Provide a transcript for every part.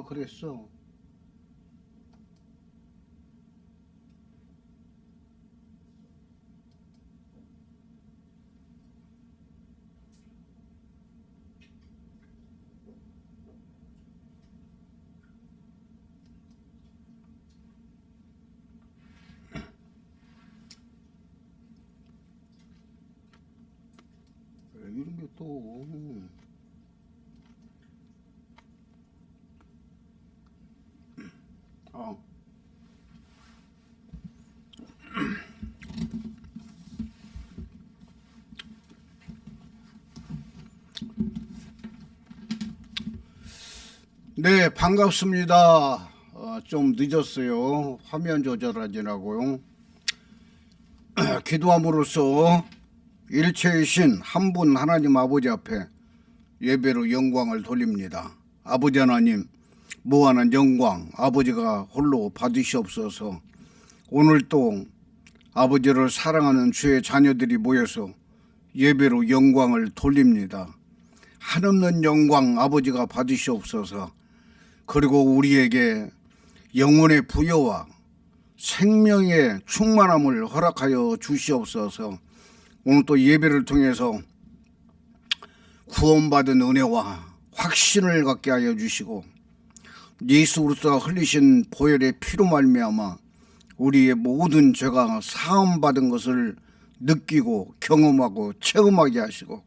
그랬어. 이런 게 또. 어. 네, 반갑습니다. 좀 늦었어요. 화면 조절하느라고요. 기도함으로써 일체이신 한 분 하나님 아버지 앞에 예배로 영광을 돌립니다. 아버지 하나님, 무한한 영광 아버지가 홀로 받으시옵소서. 오늘 또 아버지를 사랑하는 주의 자녀들이 모여서 예배로 영광을 돌립니다. 한없는 영광 아버지가 받으시옵소서. 그리고 우리에게 영혼의 부여와 생명의 충만함을 허락하여 주시옵소서. 오늘 또 예배를 통해서 구원받은 은혜와 확신을 갖게 하여 주시고 예수 그리스도가 흘리신 보혈의 피로 말미암아 우리의 모든 죄가 사함받은 것을 느끼고 경험하고 체험하게 하시고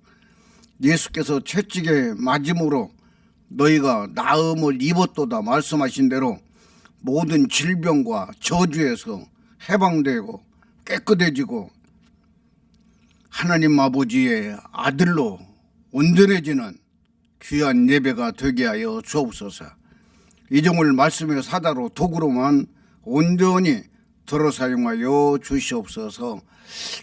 예수께서 채찍에 맞음으로 너희가 나음을 입었도다 말씀하신 대로 모든 질병과 저주에서 해방되고 깨끗해지고 하나님 아버지의 아들로 온전해지는 귀한 예배가 되게 하여 주옵소서. 이 종을 말씀의 사다로 도구로만 온전히 들어 사용하여 주시옵소서.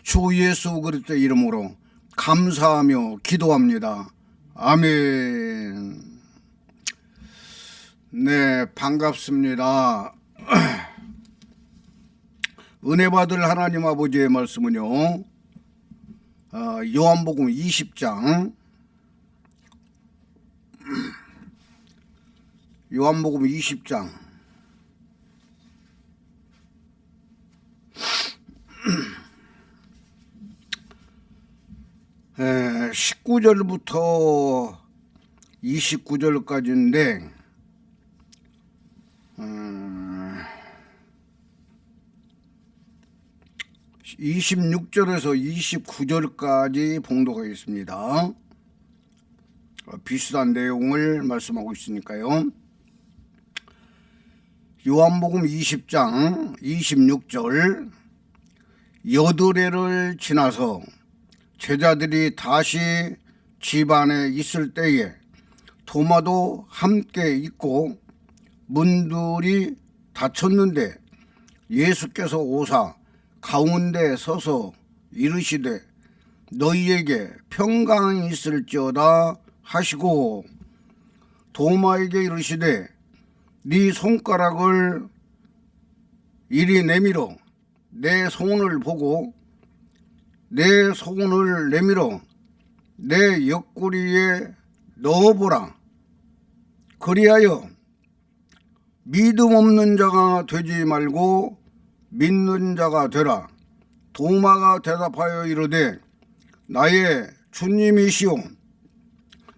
주 예수 그리스도의 이름으로 감사하며 기도합니다. 아멘. 네, 반갑습니다. 은혜 받을 하나님 아버지의 말씀은요, 요한복음 20장 요한복음 20장 19절부터 29절까지인데 26절에서 29절까지 봉독하고 있습니다. 비슷한 내용을 말씀하고 있으니까요. 요한복음 20장 26절 여드레를 지나서 제자들이 다시 집 안에 있을 때에 도마도 함께 있고 문들이 닫혔는데 예수께서 오사 가운데 서서 이르시되 너희에게 평강이 있을지어다 하시고 도마에게 이르시되 네 손가락을 이리 내밀어 내 손을 보고 내 손을 내밀어 내 옆구리에 넣어보라. 그리하여 믿음 없는 자가 되지 말고 믿는 자가 되라. 도마가 대답하여 이르되 나의 주님이시오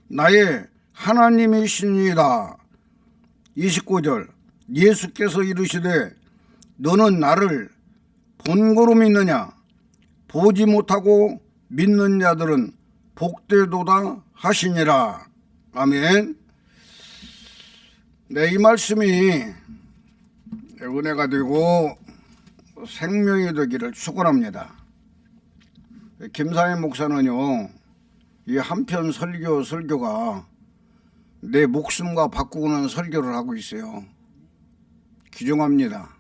나의 하나님이시니이다. 29절 예수께서 이르시되 너는 나를 본고로 믿느냐? 보지 못하고 믿는 자들은 복되도다 하시니라. 아멘. 네, 이 말씀이 은혜가 되고 생명이 되기를 축원합니다. 김사회 목사는요, 이 한편 설교가 내 목숨과 바꾸는 설교를 하고 있어요. 귀중합니다.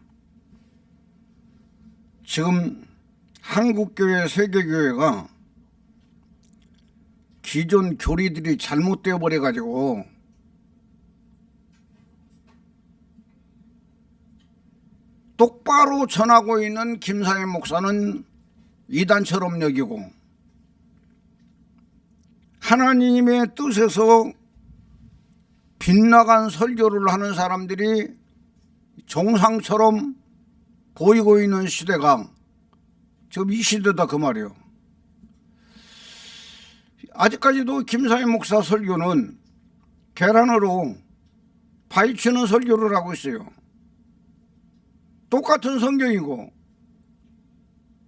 지금 한국교회, 세계교회가 기존 교리들이 잘못되어 버려가지고 똑바로 전하고 있는 김사회 목사는 이단처럼 여기고 하나님의 뜻에서 빗나간 설교를 하는 사람들이 정상처럼 보이고 있는 시대가 지금 이 시대다 그 말이에요. 아직까지도 김사회 목사 설교는 계란으로 파헤치는 설교를 하고 있어요. 똑같은 성경이고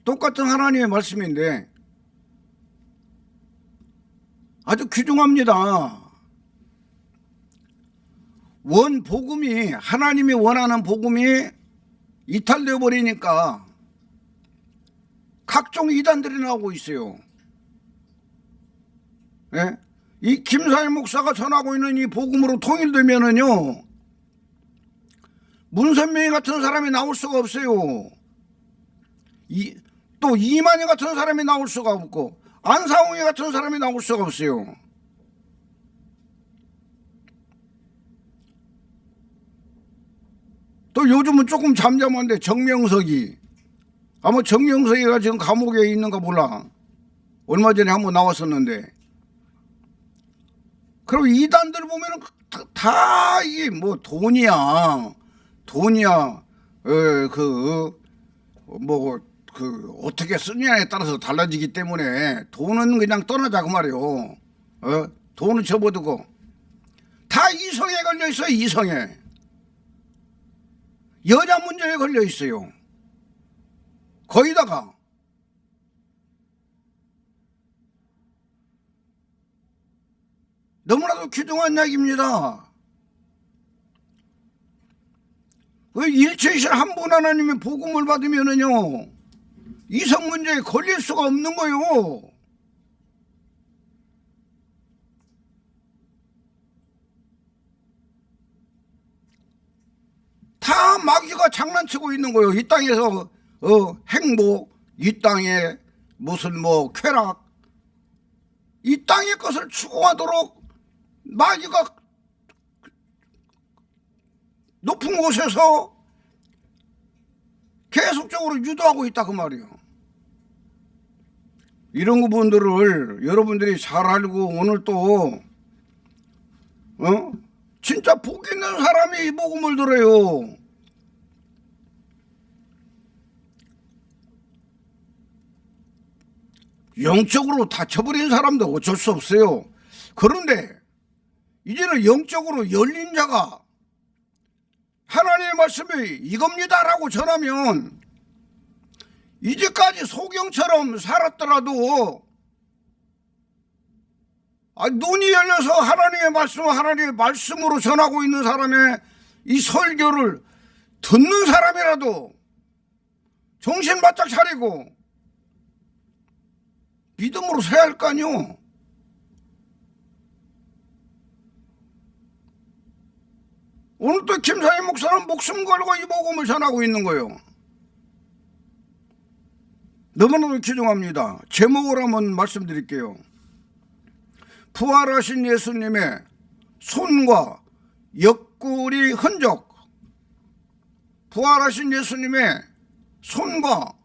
똑같은 하나님의 말씀인데 아주 귀중합니다. 복음이 하나님이 원하는 복음이 이탈되어 버리니까 각종 이단들이 나오고 있어요. 예? 이 김사회 목사가 전하고 있는 이 복음으로 통일되면은요, 문선명이 같은 사람이 나올 수가 없어요. 또 이만희 같은 사람이 나올 수가 없고 안상홍이 같은 사람이 나올 수가 없어요. 또 요즘은 조금 잠잠한데 정명석이, 아마 정명석이가 지금 감옥에 있는가 몰라. 얼마 전에 한번 나왔었는데. 그리고 이단들 보면은 다 이게 뭐 돈이야. 어떻게 쓰느냐에 따라서 달라지기 때문에 돈은 그냥 떠나자 그 말이에요. 돈은 접어두고 다 이성에 걸려 있어요. 이성에. 여자 문제에 걸려 있어요. 거기다가 너무나도 귀중한 이야기입니다. 왜 일체이신 한 분 하나님의 복음을 받으면은요, 이성 문제에 걸릴 수가 없는 거예요. 다 마귀가 장난치고 있는 거예요. 이 땅에서 행복, 이 땅에 무슨 뭐 쾌락, 이 땅의 것을 추구하도록 마귀가 높은 곳에서 계속적으로 유도하고 있다 그 말이에요. 이런 부분들을 여러분들이 잘 알고 오늘 또 진짜 복 있는 사람이 이 복음을 들어요. 영적으로 다쳐버린 사람도 어쩔 수 없어요. 그런데 이제는 영적으로 열린 자가 하나님의 말씀이 이겁니다라고 전하면 이제까지 소경처럼 살았더라도 눈이 열려서 하나님의 말씀으로 전하고 있는 사람의 이 설교를 듣는 사람이라도 정신 바짝 차리고 믿음으로 서야 할 거 아니요. 오늘 또 김사회 목사는 목숨 걸고 이 복음을 전하고 있는 거예요. 너무나도 귀중합니다. 제목을 한번 말씀드릴게요. 부활하신 예수님의 손과 옆구리 흔적. 부활하신 예수님의 손과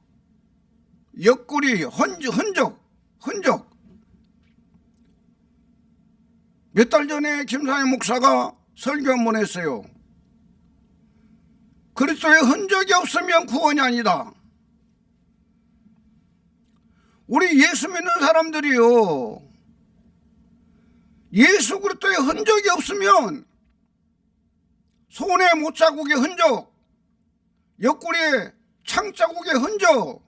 옆구리 흔적. 몇 달 전에 김사회 목사가 설교 한번 했어요. 그리스도의 흔적이 없으면 구원이 아니다. 우리 예수 믿는 사람들이요, 예수 그리스도의 흔적이 없으면 손에 못자국의 흔적, 옆구리에 창자국의 흔적,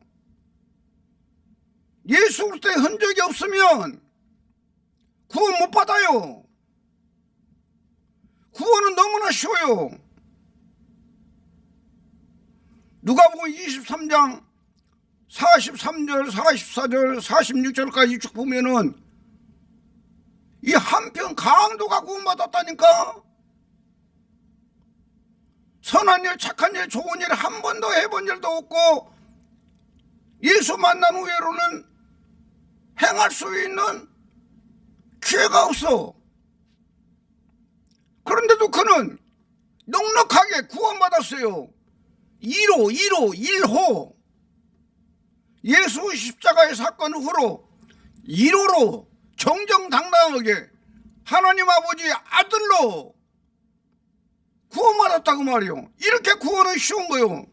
예수 그리스도의 흔적이 없으면 구원 못 받아요. 구원은 너무나 쉬워요. 누가복음 23장 43절, 44절, 46절까지 쭉 보면은 이 한편 강도가 구원받았다니까. 선한 일, 착한 일, 좋은 일 한 번도 해본 일도 없고 예수 만난 후에로는 행할 수 있는 기회가 없어. 그런데도 그는 넉넉하게 구원받았어요. 1호 예수 십자가의 사건 후로 1호로 정정당당하게 하나님 아버지의 아들로 구원받았다고 말이요. 이렇게 구원은 쉬운 거요.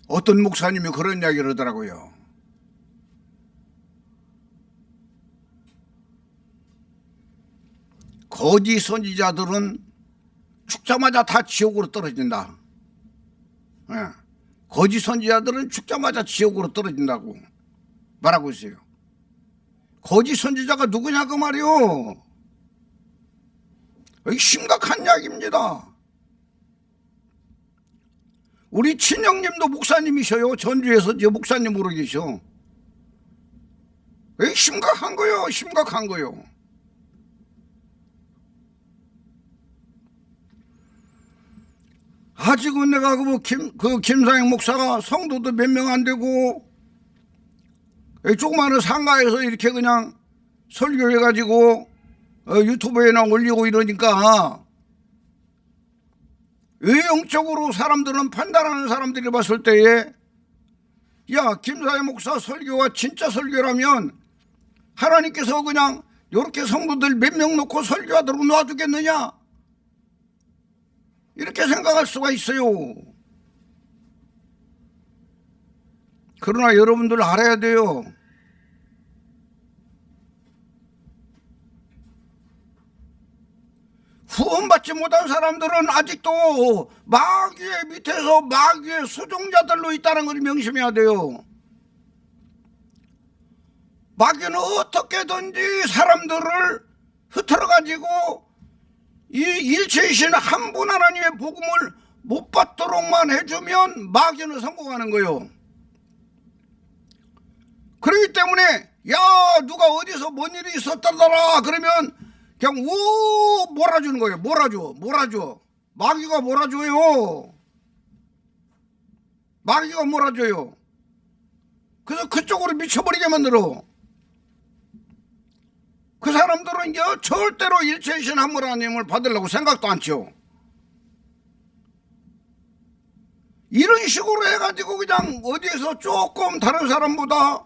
어떤 목사님이 그런 이야기를 하더라고요. 거짓 선지자들은 죽자마자 다 지옥으로 떨어진다. 예. 거짓 선지자들은 죽자마자 지옥으로 떨어진다고 말하고 있어요. 거짓 선지자가 누구냐 그 말이요. 심각한 이야기입니다. 우리 친형님도 목사님이셔요. 전주에서 이제 목사님으로 계셔. 심각한 거요. 심각한 거요. 아직은 내가 김상영 목사가 성도도 몇 명 안 되고 조그마한 상가에서 이렇게 그냥 설교해가지고 유튜브에나 올리고 이러니까 외형적으로 사람들은 판단하는 사람들이 봤을 때에 야, 김상영 목사 설교가 진짜 설교라면 하나님께서 그냥 이렇게 성도들 몇 명 놓고 설교하도록 놔두겠느냐, 이렇게 생각할 수가 있어요. 그러나 여러분들 알아야 돼요. 구원받지 못한 사람들은 아직도 마귀의 밑에서 마귀의 수종자들로 있다는 걸 명심해야 돼요. 마귀는 어떻게든지 사람들을 흐트러가지고 이 일체이신 한 분 하나님의 복음을 못 받도록만 해주면 마귀는 성공하는 거예요. 그렇기 때문에 야, 누가 어디서 뭔 일이 있었다더라 그러면 그냥 우 몰아주는 거예요. 몰아줘. 마귀가 몰아줘요. 마귀가 몰아줘요. 그래서 그쪽으로 미쳐버리게 만들어. 그 사람들은 이제 절대로 일체이신 한물 하나님을 받으려고 생각도 않죠. 이런 식으로 해가지고 그냥 어디에서 조금 다른 사람보다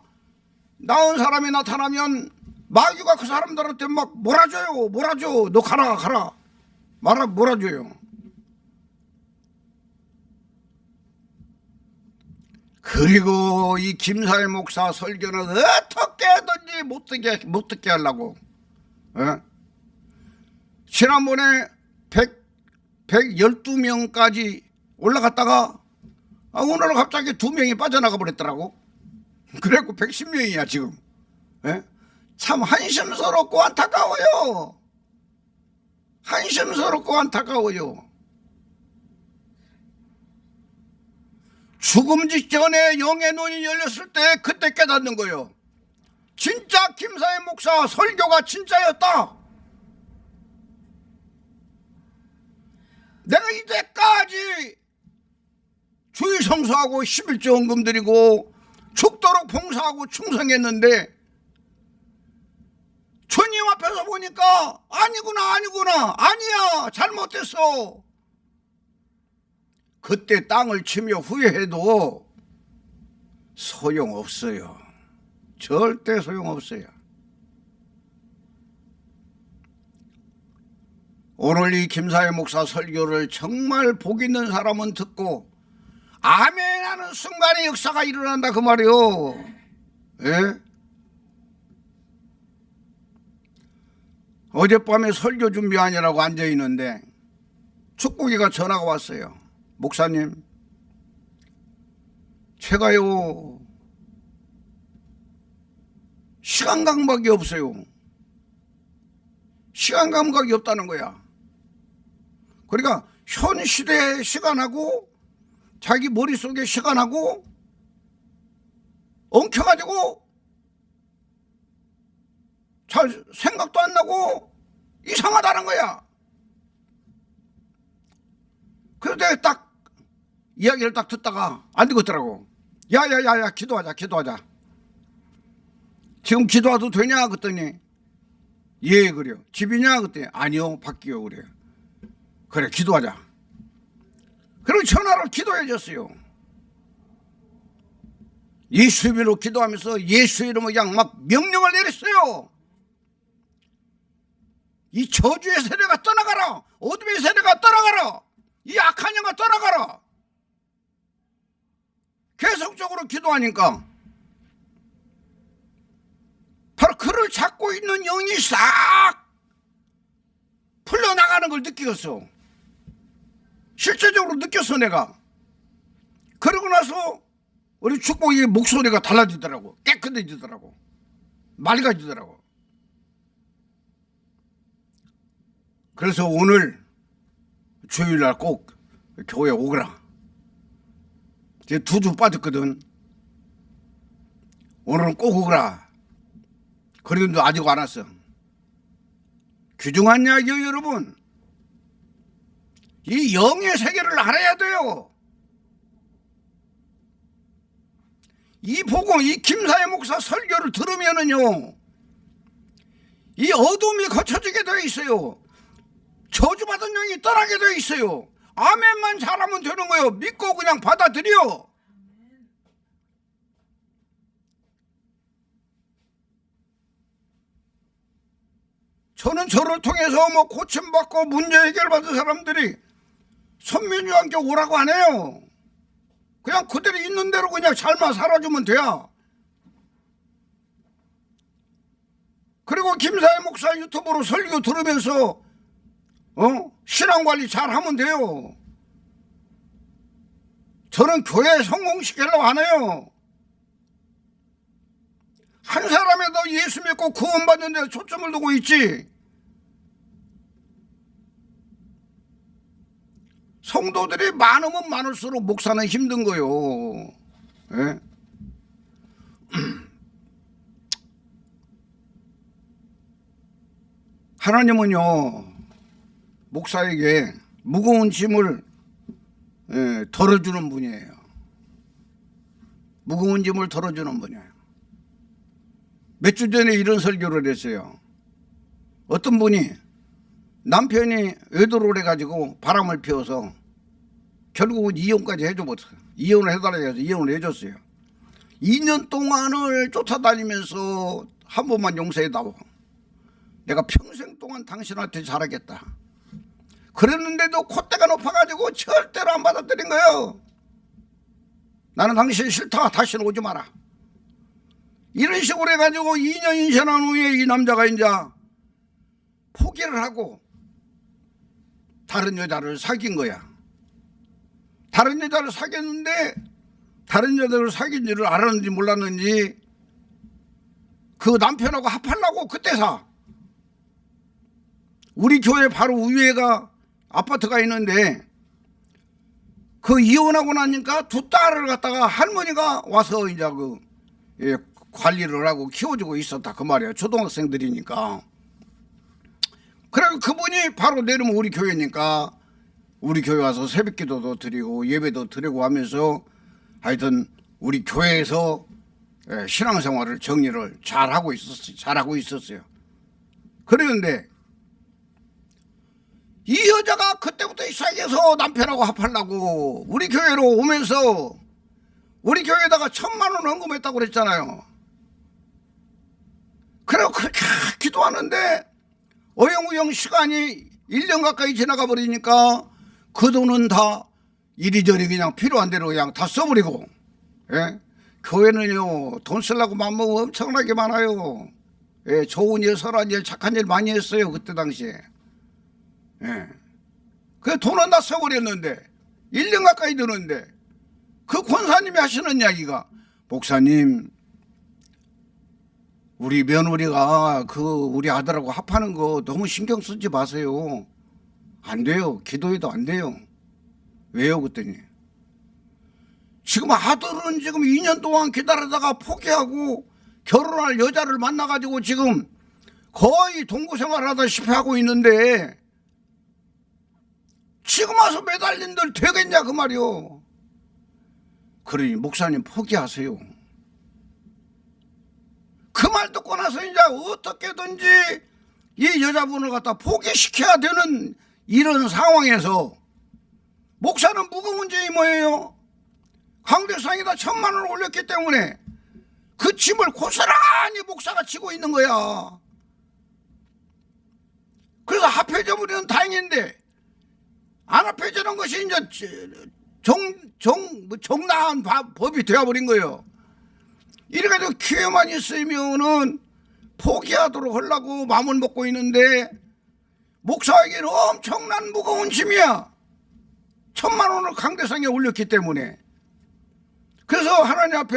나은 사람이 나타나면 마귀가 그 사람들한테 막 몰아줘. 너 가라. 몰아줘요. 그리고 이 김사회 목사 설교는 어떻게든지 못 듣게 하려고. 예? 지난번에 112명까지 올라갔다가 오늘은 갑자기 2명이 빠져나가 버렸더라고. 그래갖고 110명이야 지금. 예? 참 한심스럽고 안타까워요. 한심스럽고 안타까워요. 죽음 직전에 영의 눈이 열렸을 때 그때 깨닫는 거예요. 진짜 김사회 목사 설교가 진짜였다. 내가 이때까지 주의 성수하고 11조 헌금 드리고 죽도록 봉사하고 충성했는데 주님 앞에서 보니까 아니야, 잘못했어. 그때 땅을 치며 후회해도 소용없어요. 절대 소용없어요. 오늘 이 김사회 목사 설교를 정말 복 있는 사람은 듣고 아멘 하는 순간에 역사가 일어난다 그 말이요. 예? 어젯밤에 설교 준비하느라고 앉아있는데 축복이가 전화가 왔어요. 목사님, 제가요 시간 감각이 없어요. 시간 감각이 없다는 거야. 그러니까 현 시대의 시간하고 자기 머릿속의 시간하고 엉켜가지고 잘 생각도 안 나고 이상하다는 거야. 그래서 내가 딱 이야기를 딱 듣다가 안 되겠더라고. 야야야야, 기도하자. 지금 기도해도 되냐 그랬더니 예 그래요. 집이냐 그랬더니 아니요 밖이요 그래요. 그래 기도하자. 그리고 전화로 기도해 줬어요. 예수 이름으로 기도하면서 예수 이름으로 그냥 막 명령을 내렸어요. 이 저주의 세력아 떠나가라. 어둠의 세력아 떠나가라. 이 악한 영아 떠나가라. 계속적으로 기도하니까 바로 그를 잡고 있는 영이 싹 풀려나가는 걸 느꼈어. 실제적으로 느꼈어 내가. 그러고 나서 우리 축복이 목소리가 달라지더라고. 깨끗해지더라고. 맑아지더라고. 그래서 오늘 주일날 꼭 교회 오거라. 이제 2주 빠졌거든. 오늘은 꼭 오거라. 그런데 아직 안 왔어. 귀중한 이야기요 여러분. 이 영의 세계를 알아야 돼요. 이 복음, 이 김사회 목사 설교를 들으면은요, 이 어둠이 거쳐지게 되어 있어요. 저주받은 영이 떠나게 되어 있어요. 아멘만 잘하면 되는 거예요. 믿고 그냥 받아들여. 저는 저를 통해서 뭐 고침받고 문제 해결받은 사람들이 선민이와 함께 오라고 안 해요. 그냥 그대로 있는 대로 그냥 삶아 살아주면 돼요. 그리고 김사회 목사 유튜브로 설교 들으면서 신앙관리 잘 하면 돼요. 저는 교회 성공시키려고 안 해요. 한 사람이 더 예수 믿고 구원받는 데 초점을 두고 있지. 성도들이 많으면 많을수록 목사는 힘든 거요. 예? 하나님은요, 목사에게 무거운 짐을 덜어주는 분이에요. 무거운 짐을 덜어주는 분이에요. 몇 주 전에 이런 설교를 했어요. 어떤 분이 남편이 외도를 해가지고 바람을 피워서 결국은 이혼까지 해줘버렸어요. 이혼을 해달라고 해서 이혼을 해줬어요. 2년 동안을 쫓아다니면서 한 번만 용서해다오. 내가 평생 동안 당신한테 잘하겠다. 그랬는데도 콧대가 높아가지고 절대로 안 받아들인 거예요. 나는 당신 싫다. 다시는 오지 마라. 이런 식으로 해가지고 2년 인신한 후에 이 남자가 이제 포기를 하고 다른 여자를 사귄 거야. 다른 여자를 사귀었는데 다른 여자를 사귄 줄을 알았는지 몰랐는지 그 남편하고 합하려고 그때 사. 우리 교회 바로 위에가 아파트가 있는데 그 이혼하고 나니까 두 딸을 갖다가 할머니가 와서 이제 관리를 하고 키워주고 있었다 그 말이에요. 초등학생들이니까. 그래서 그분이 바로 내려면 우리 교회니까 우리 교회 와서 새벽기도도 드리고 예배도 드리고 하면서 하여튼 우리 교회에서 신앙생활을 정리를 잘하고 있었어요. 그런데 이 여자가 그때부터 시작해서 남편하고 합하려고 우리 교회로 오면서 우리 교회에다가 1,000만 원 헌금했다고 그랬잖아요. 그리고 그렇게 기도하는데 어영부영 시간이 1년 가까이 지나가 버리니까 그 돈은 다 이리저리 그냥 필요한 대로 그냥 다 써버리고. 예? 교회는요 돈 쓰려고 맘먹으면 엄청나게 많아요. 예, 좋은 일, 선한 일, 착한 일 많이 했어요 그때 당시에. 예. 그 돈은 다 써버렸는데 1년 가까이 드는데 그 권사님이 하시는 이야기가 목사님 우리 며느리가 우리 아들하고 합하는 거 너무 신경 쓰지 마세요. 안 돼요. 기도해도 안 돼요. 왜요? 그랬더니 지금 아들은 지금 2년 동안 기다리다가 포기하고 결혼할 여자를 만나가지고 지금 거의 동거생활하다시피 하고 있는데 지금 와서 매달린들 되겠냐 그 말이요. 그러니 목사님 포기하세요. 그 말 듣고 나서 이제 어떻게든지 이 여자분을 갖다 포기시켜야 되는 이런 상황에서 목사는 무거운 죄이 뭐예요? 강대상에다 1,000만 원을 올렸기 때문에 그 짐을 고스란히 목사가 지고 있는 거야. 세상인데 안 아파지는 것이 이제 정당한 법이 되어버린 거예요. 이래가지고 기회만 있으면은 포기하도록 하려고 마음을 먹고 있는데 목사에게는 엄청난 무거운 짐이야. 1,000만 원을 강대상에 올렸기 때문에. 그래서 하나님 앞에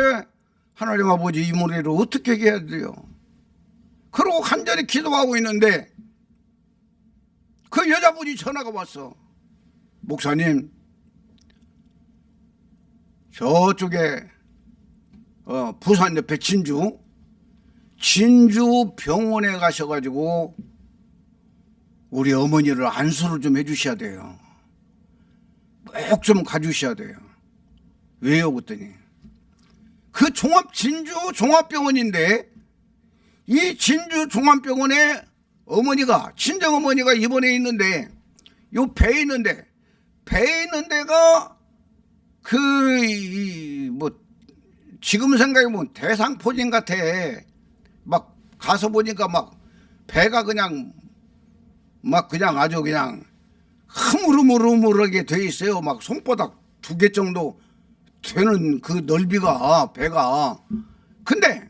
하나님 아버지 이 문제를 어떻게 해야 돼요? 그러고 간절히 기도하고 있는데 그 여자분이 전화가 왔어. 목사님, 저쪽에 부산 옆에 진주 병원에 가셔가지고 우리 어머니를 안수를 좀 해주셔야 돼요. 꼭 좀 가주셔야 돼요. 왜요? 그랬더니 그 진주 종합병원인데 이 진주 종합병원에 어머니가 친정 어머니가 입원해 있는데 요 배에 있는 데가 뭐 지금 생각해보면 대상포진 같아. 막 가서 보니까 막 배가 그냥 아주 그냥 흐물흐물하게 돼 있어요. 막 손바닥 2개 정도 되는 그 넓이가 배가. 근데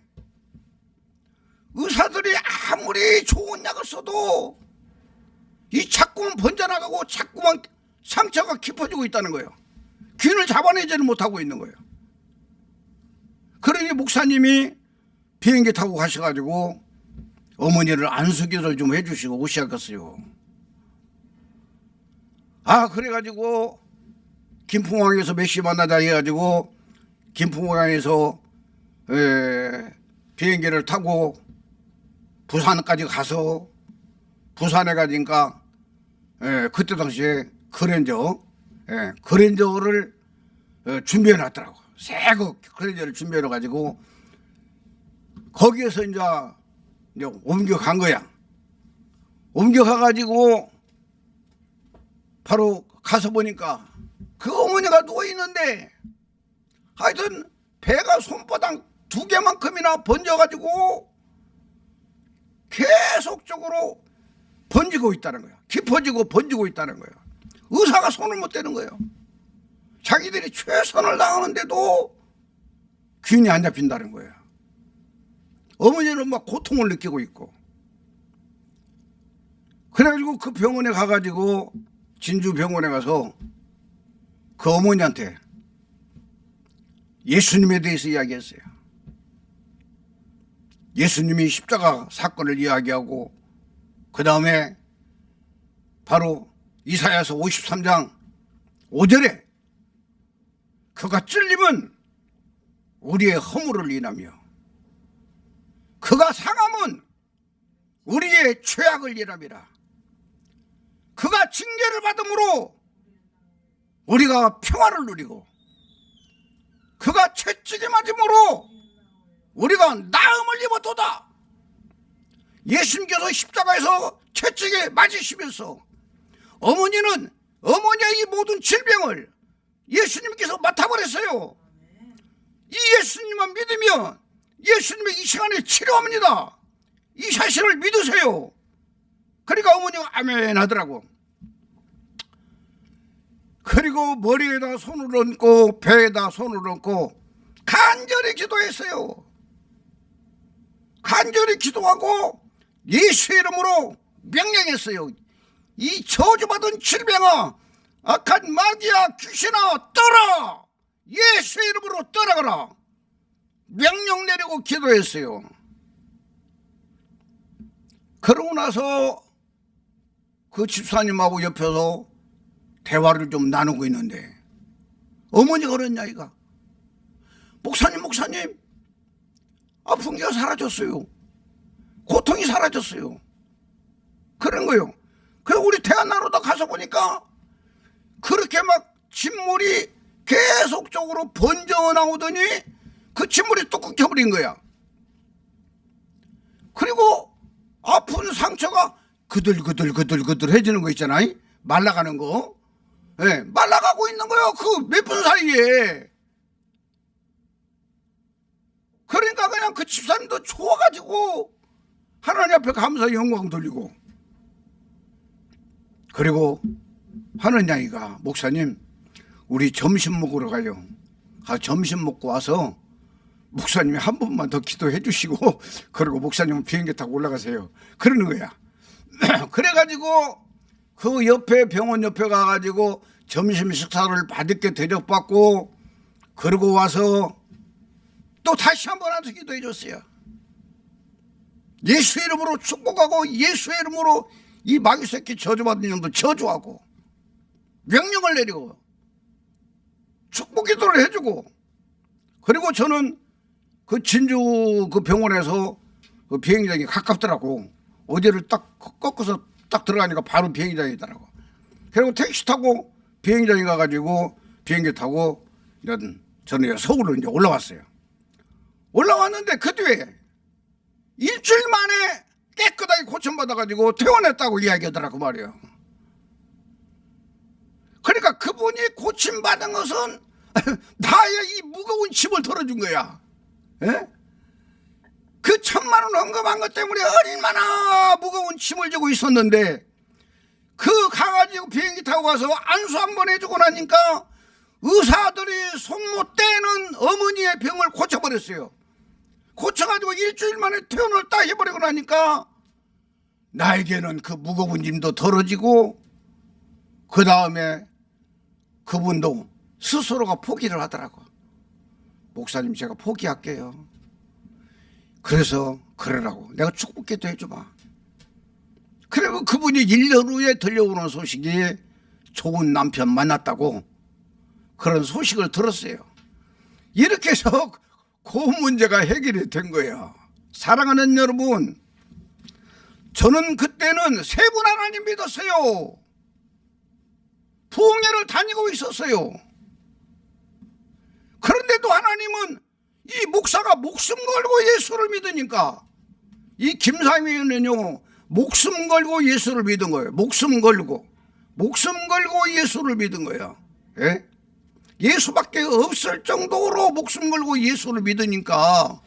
의사들이 아무리 좋은 약을 써도 이 자꾸만 번져나가고 자꾸만 상처가 깊어지고 있다는 거예요. 균을 잡아내지는 못하고 있는 거예요. 그러니 목사님이 비행기 타고 가셔가지고 어머니를 안수기를 좀 해주시고 오셔야겠어요. 그래가지고 김포공항에서 몇 시 만나자 해가지고 김포공항에서 비행기를 타고 부산까지 가서 부산에 가니까 그때 당시에 그랜저를 준비해 놨더라고. 새 그랜저를 준비해 놔가지고 거기에서 이제 옮겨간 거야. 옮겨가가지고 바로 가서 보니까 그 어머니가 누워있는데 하여튼 배가 손바닥 2개만큼이나 번져가지고 계속적으로 번지고 있다는 거야. 깊어지고 번지고 있다는 거야. 의사가 손을 못 대는 거예요. 자기들이 최선을 다하는데도 균이 안 잡힌다는 거예요. 어머니는 막 고통을 느끼고 있고. 그래가지고 그 병원에 가가지고 진주 병원에 가서 그 어머니한테 예수님에 대해서 이야기했어요. 예수님이 십자가 사건을 이야기하고 그 다음에 바로 이사야서 53장 5절에 그가 찔림은 우리의 허물을 인하며 그가 상함은 우리의 죄악을 인함이라. 그가 징계를 받음으로 우리가 평화를 누리고 그가 채찍에 맞음으로 우리가 나음을 입었도다. 예수님께서 십자가에서 채찍에 맞으시면서 어머니의 이 모든 질병을 예수님께서 맡아버렸어요. 이 예수님만 믿으면 예수님의 이 시간에 치료합니다. 이 사실을 믿으세요. 그러니까 어머니가 아멘 하더라고. 그리고 머리에다 손을 얹고 배에다 손을 얹고 간절히 기도했어요. 간절히 기도하고 예수의 이름으로 명령했어요. 이 저주받은 질병아, 악한 마귀야, 귀신아, 떠라! 예수의 이름으로 떠나가라! 명령 내리고 기도했어요. 그러고 나서 그 집사님하고 옆에서 대화를 좀 나누고 있는데 어머니가 그랬냐 이가 목사님 아픈 게 사라졌어요. 고통이 사라졌어요. 그런 거요. 그리고 우리 대한나로도 가서 보니까 그렇게 막 진물이 계속적으로 번져 나오더니 그 진물이 뚝 끊겨버린 거야. 그리고 아픈 상처가 그들 해지는 거 있잖아요. 말라가는 거. 네, 말라가고 있는 거예요. 그 몇 분 사이에. 그러니까 그냥 그 집사님도 좋아가지고 하나님 앞에 감사 영광 돌리고 그리고 하는 이야기가 목사님 우리 점심 먹으러 가요. 점심 먹고 와서 목사님이 한 번만 더 기도해 주시고 그리고 목사님은 비행기 타고 올라가세요. 그러는 거야. 그래가지고 그 옆에 병원 옆에 가가지고 점심 식사를 맛있게 대접받고 그러고 와서 또 다시 한 번 와서 기도해 줬어요. 예수 이름으로 축복하고 예수 이름으로 이 마귀 새끼 저주받은 년도 저주하고 명령을 내리고 축복 기도를 해주고 그리고 저는 그 진주 그 병원에서 그 비행장이 가깝더라고. 어디를 딱 꺾어서 딱 들어가니까 바로 비행장이더라고. 그리고 택시 타고 비행장에 가가지고 비행기 타고 저는 서울로 이제 올라왔어요. 올라왔는데 그 뒤에 일주일 만에 깨끗하게 고침받아가지고 퇴원했다고 이야기하더라고 말이에요. 그러니까 그분이 고침받은 것은 나의 이 무거운 짐을 덜어준 거야. 예? 그 1,000만 원 헌금한 것 때문에 얼마나 무거운 짐을 지고 있었는데 그 가가지고 비행기 타고 가서 안수 한 번 해주고 나니까 의사들이 손 못 대는 어머니의 병을 고쳐버렸어요. 고쳐가지고 일주일 만에 퇴원을 딱 해버리고 나니까 나에게는 그 무거운 짐도 덜어지고 그 다음에 그분도 스스로가 포기를 하더라고. 목사님 제가 포기할게요. 그래서 그러라고 내가 축복기도 해줘봐. 그리고 그분이 1년 후에 들려오는 소식이 좋은 남편 만났다고 그런 소식을 들었어요. 이렇게 해서 그 문제가 해결이 된 거예요. 사랑하는 여러분, 저는 그때는 세 분 하나님 믿었어요. 부흥회를 다니고 있었어요. 그런데도 하나님은 이 목사가 목숨 걸고 예수를 믿으니까 이 김상희는요 목숨 걸고 예수를 믿은 거예요. 목숨 걸고 예수를 믿은 거예요. 예? 예수밖에 없을 정도로 목숨 걸고 예수를 믿으니까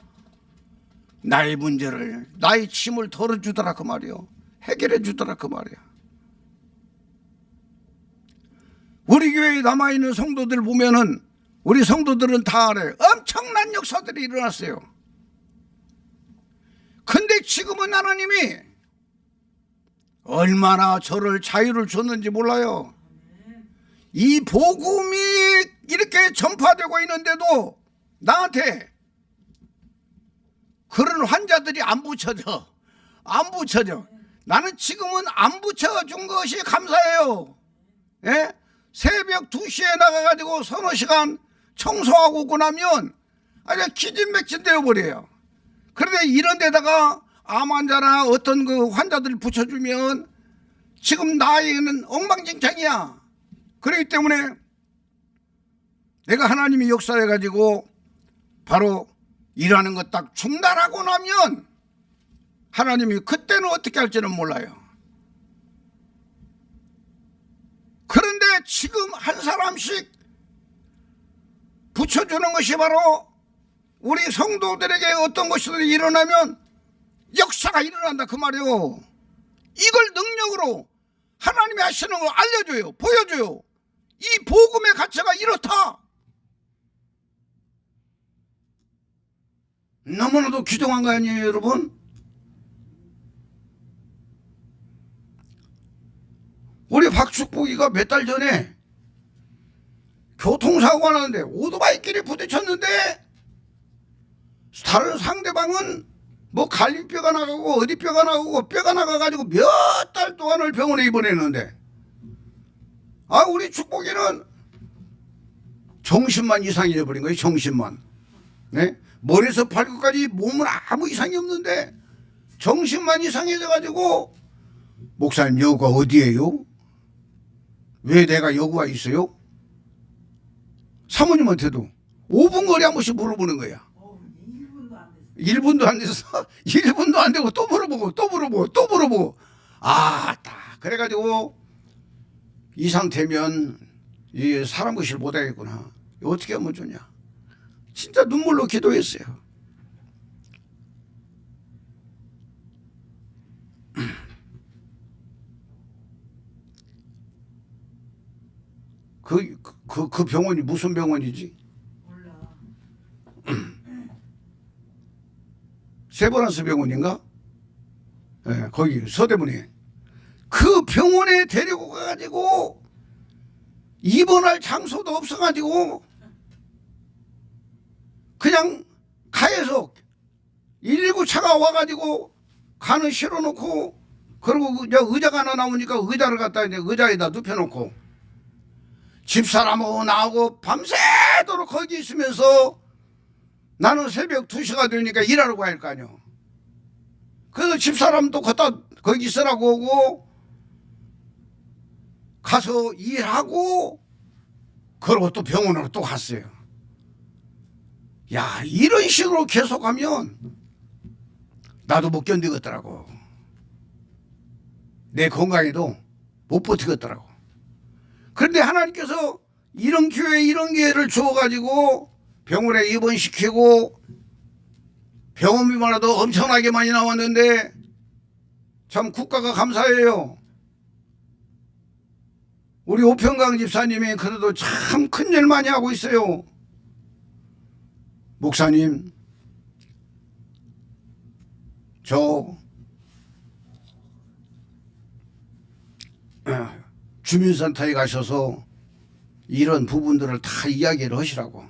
나의 문제를 나의 짐을 덜어주더라 그 말이요. 해결해 주더라 그 말이야. 우리 교회에 남아있는 성도들 보면은 우리 성도들은 다 알아요. 엄청난 역사들이 일어났어요. 근데 지금은 하나님이 얼마나 저를 자유를 줬는지 몰라요. 이 복음이 이렇게 전파되고 있는데도 나한테 그런 환자들이 안 붙여져. 나는 지금은 안 붙여준 것이 감사해요. 예? 새벽 2시에 나가가지고 서너 시간 청소하고 오고 나면 아주 기진맥진 되어버려요. 그런데 이런 데다가 암 환자나 어떤 그 환자들 붙여주면 지금 나에게는 엉망진창이야. 그렇기 때문에 내가 하나님이 역사해가지고 바로 일하는 것 딱 중단하고 나면 하나님이 그때는 어떻게 할지는 몰라요. 그런데 지금 한 사람씩 붙여주는 것이 바로 우리 성도들에게 어떤 것이든 일어나면 역사가 일어난다 그 말이에요. 이걸 능력으로 하나님이 하시는 걸 알려줘요. 보여줘요. 이 복음의 가치가 이렇다. 너무나도 귀중한 거 아니에요 여러분? 우리 박축복이가 몇 달 전에 교통사고가 나는데 오토바이끼리 부딪혔는데 다른 상대방은 뭐 갈비뼈가 나가고 어디 뼈가 나가고 뼈가 나가가지고 몇 달 동안을 병원에 입원했는데 우리 축복이는 정신만 이상해져 버린 거예요. 정신만. 네? 머리에서 발끝까지 몸은 아무 이상이 없는데 정신만 이상해져 가지고 목사님 여기가 어디예요? 왜 내가 여기가 있어요? 사모님한테도 5분 거리 한 번씩 물어보는 거야. 1분도 안 돼서 1분도 안 되고 또 물어보고 딱 그래가지고 이 상태면 이 사람 것을 못하겠구나. 어떻게 하면 좋냐. 진짜 눈물로 기도했어요. 그 병원이 무슨 병원이지? 몰라. 세브란스 병원인가? 예, 거기 서대문에. 그 병원에 데리고 가가지고 입원할 장소도 없어가지고 그냥 가에서 119 차가 와가지고 간을 실어놓고, 그리고 의자가 하나 나오니까 의자를 갖다 이제 의자에다 눕혀놓고 집사람하고 나하고 밤새도록 거기 있으면서 나는 새벽 2시가 되니까 일하러 가야 할 거 아니야. 그래서 집사람도 거기 있으라고 오고 가서 일하고 그러고 또 병원으로 또 갔어요. 야, 이런 식으로 계속하면 나도 못 견디겠더라고. 내 건강에도 못 버티겠더라고. 그런데 하나님께서 이런 기회에 이런 기회를 주어가지고 병원에 입원시키고 병원비만 해도 엄청나게 많이 나왔는데 참 국가가 감사해요. 우리 오평강 집사님이 그래도 참 큰일 많이 하고 있어요. 목사님, 저 주민센터에 가셔서 이런 부분들을 다 이야기를 하시라고.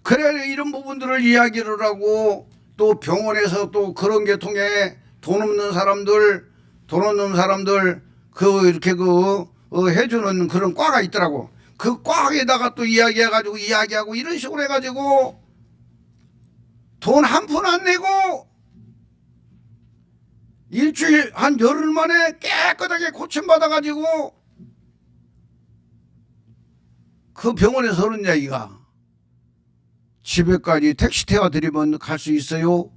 그래야 이런 부분들을 이야기를 하고, 또 병원에서 또 그런 계통에 돈 없는 사람들 이렇게 해주는 그런 과가 있더라고. 그 과에다가 또 이야기해가지고 이야기하고 이런 식으로 해가지고 돈 한 푼 안 내고 일주일 한 열흘 만에 깨끗하게 고침받아가지고 그 병원에서 하는 이야기가 집에까지 택시 태워드리면 갈 수 있어요?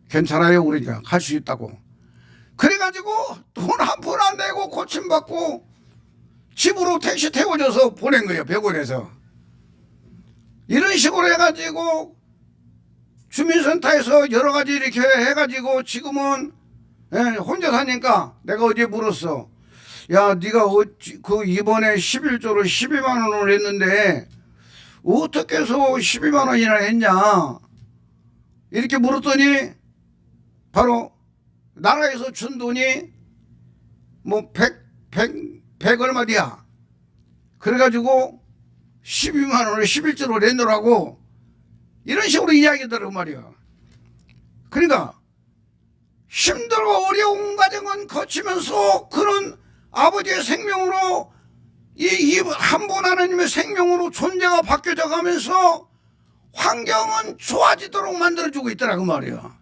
괜찮아요? 그러니까 갈 수 있다고. 그래가지고 돈 한 푼 안 내고 고침받고 집으로 택시 태워줘서 보낸 거예요. 병원에서. 이런 식으로 해가지고 주민센터에서 여러 가지 이렇게 해가지고 지금은 혼자 사니까 내가 어제 물었어. 야, 네가 그 이번에 11조를 12만 원을 했는데 어떻게 해서 12만 원이나 했냐 이렇게 물었더니 바로 나라에서 준 돈이 뭐 100 얼마디야. 그래가지고 12만 원을 11조로 내놓으라고 이런 식으로 이야기하더라고 말이야. 그러니까 힘들고 어려운 과정은 거치면서 그런 아버지의 생명으로 이 한 분 하나님의 생명으로 존재가 바뀌어져 가면서 환경은 좋아지도록 만들어주고 있더라고 말이야.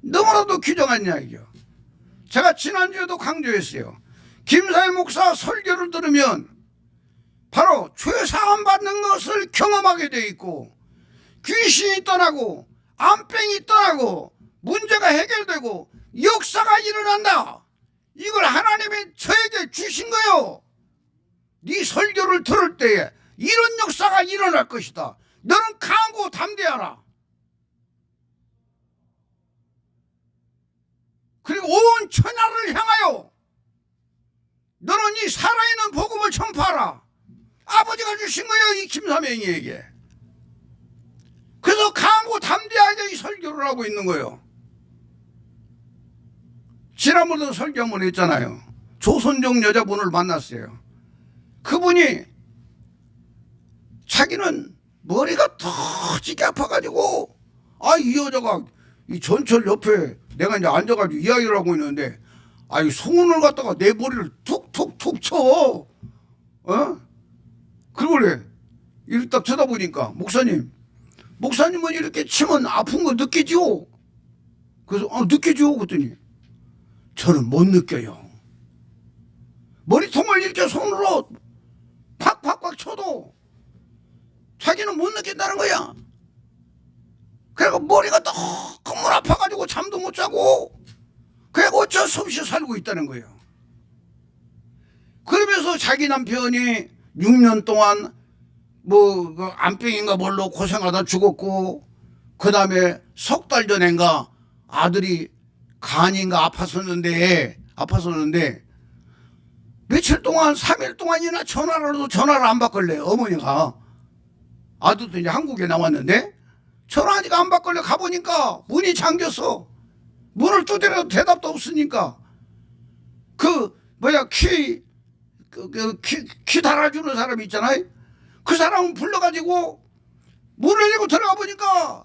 너무나도 귀중한 이야기죠. 제가 지난주에도 강조했어요. 김사회 목사 설교를 들으면 바로 죄사함 받는 것을 경험하게 돼 있고 귀신이 떠나고 암병이 떠나고 문제가 해결되고 역사가 일어난다. 이걸 하나님이 저에게 주신 거요. 네 설교를 들을 때에 이런 역사가 일어날 것이다. 너는 강하고 담대하라. 그리고 온 천하를 향하여 너는 이 살아있는 복음을 전파하라. 아버지가 주신 거예요. 이 김삼행이에게. 그래서 강하고 담대하게 이 설교를 하고 있는 거예요. 지난번에도 설교 한번 했잖아요. 조선족 여자분을 만났어요. 그분이 자기는 머리가 터지게 아파가지고 이 여자가 이 전철 옆에 내가 이제 앉아가지고 이야기를 하고 있는데 이 소문을 갖다가 내 머리를 툭툭툭 쳐. 그리고 그래. 이렇게 딱 쳐다보니까 목사님은 이렇게 치면 아픈 거 느끼죠? 그래서 느끼죠? 그랬더니 저는 못 느껴요. 머리통을 이렇게 손으로 팍팍팍 쳐도 자기는 못 느낀다는 거야. 그래서 머리가 너무 아파가지고 잠도 못 자고 그냥 어쩔 수 없이 살고 있다는 거예요. 그러면서 자기 남편이 6년 동안 뭐 암병인가 뭘로 고생하다 죽었고 그 다음에 석 달 전인가 아들이 간인가 아팠었는데 며칠 며칠 동안 3일 동안이나 전화를 안 받걸래. 어머니가 아들도 이제 한국에 나왔는데 전화하니까 안 받걸래. 가보니까 문이 잠겼어. 문을 두드려도 대답도 없으니까 키 달아주는 사람 있잖아요. 그 사람은 불러가지고 문을 열고 들어가 보니까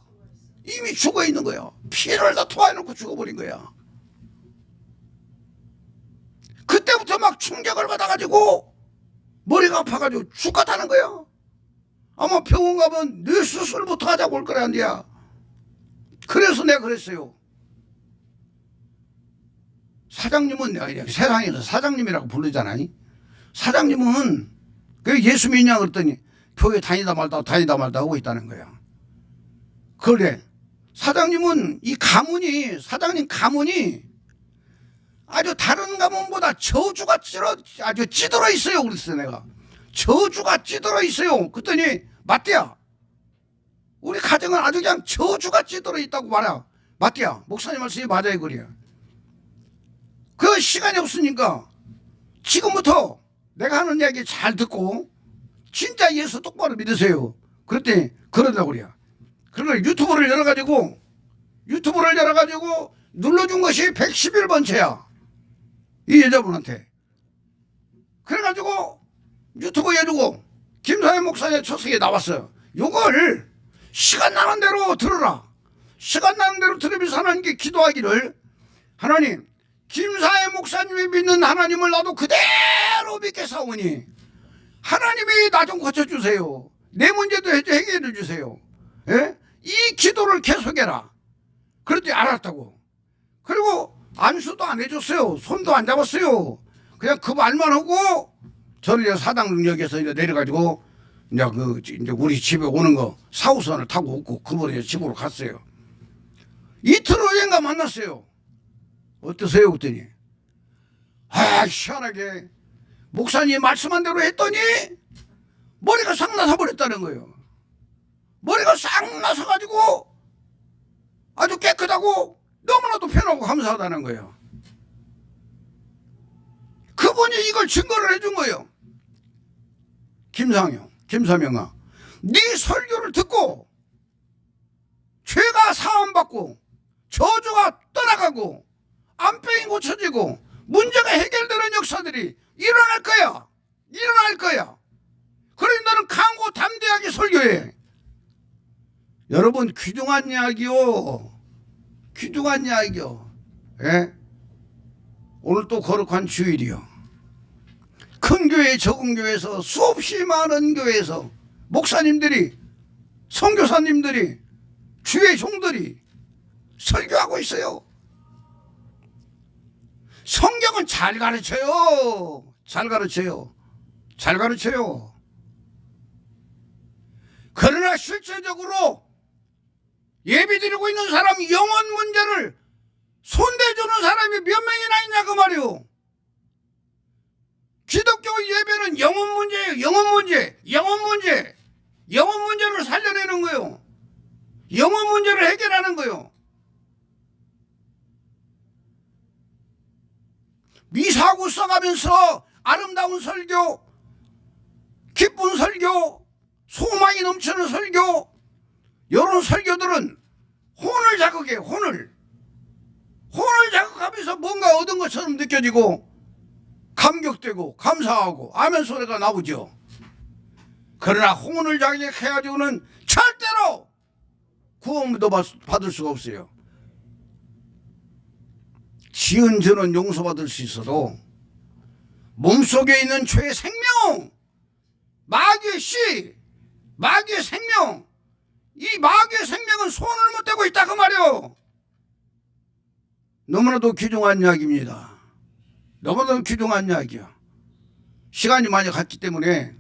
이미 죽어 있는 거야. 피를 다 토해놓고 죽어버린 거야. 그때부터 막 충격을 받아가지고 머리가 아파가지고 죽겠다는 거야. 아마 병원 가면 뇌 수술부터 하자고 올 거라 한디야. 그래서 내가 그랬어요. 사장님은 내가 세상에서 사장님이라고 부르잖아요. 사장님은 그 예수 믿냐 그랬더니 교회 다니다 말다 하고 있다는 거야. 그래. 사장님 가문이 아주 다른 가문보다 저주가 아주 찌들어 있어요. 그랬어요. 내가 저주가 찌들어 있어요. 그랬더니 맞대야. 우리 가정은 아주 그냥 저주가 찌들어 있다고 말이야. 맞대야. 목사님 말씀이 맞아요. 그래요. 그 시간이 없으니까 지금부터 내가 하는 이야기 잘 듣고 진짜 예수 똑바로 믿으세요. 그랬더니 그러더라고 그래요. 그러니까 유튜브를 열어가지고 눌러준 것이 111번째야. 이 여자분한테. 그래가지고 유튜브 해주고 김사회 목사의 초석에 나왔어요. 요걸 시간 나는 대로 들어라. 시간 나는 대로 들으면서 하나님께 기도하기를, 하나님 김사회 목사님이 믿는 하나님을 나도 그대로 믿겠사오니 하나님이 나 좀 고쳐주세요. 내 문제도 해결해 주세요. 예? 이 기도를 계속해라. 그랬더니 알았다고. 그리고 안수도 안 해줬어요. 손도 안 잡았어요. 그냥 그 말만 하고 저는 이제 사당역에서 이제 내려가지고 이제 우리 집에 오는 거 4호선을 타고 오고 그분이 집으로 갔어요. 이틀 후엔가 만났어요. 어떠세요? 그랬더니 희한하게 목사님 말씀한 대로 했더니 머리가 싹 나서 버렸다는 거예요. 머리가 싹 나서 가지고 아주 깨끗하고 너무나도 편하고 감사하다는 거예요. 그분이 이걸 증거를 해준 거예요. 김사명아, 네 설교를 듣고 죄가 사함받고 저주가 떠나가고 암병이 고쳐지고 문제가 해결되는 역사들이 일어날 거야. 그러니 너는 강고 담대하게 설교해. 여러분, 귀중한 이야기요. 예? 오늘 또 거룩한 주일이요. 큰 교회, 적은 교회에서 수없이 많은 교회에서 목사님들이, 선교사님들이, 주의 종들이 설교하고 있어요. 성경은 잘 가르쳐요. 그러나 실제적으로 예비드리고 있는 사람 영혼 문제를 손대주는 사람이 몇 명이나 있냐 그 말이오. 기독교 예배는 영혼 문제예요. 영혼 문제를 살려내는 거예요. 영혼 문제를 해결하는 거예요. 미사고 써가면서 아름다운 설교, 기쁜 설교, 소망이 넘치는 설교, 이런 설교들은 혼을 자극해요. 혼을 자극하면서 뭔가 얻은 것처럼 느껴지고 감격되고 감사하고 아멘 소리가 나오죠. 그러나 혼을 자극해가지고는 절대로 구원도 받을 수가 없어요. 지은 죄는 용서받을 수 있어도 몸속에 있는 죄의 생명, 마귀의 씨, 마귀의 생명, 이 마귀의 생명은 손을 못 대고 있다 그 말이요. 너무나도 귀중한 이야기입니다. 너무나도 귀중한 이야기야. 시간이 많이 갔기 때문에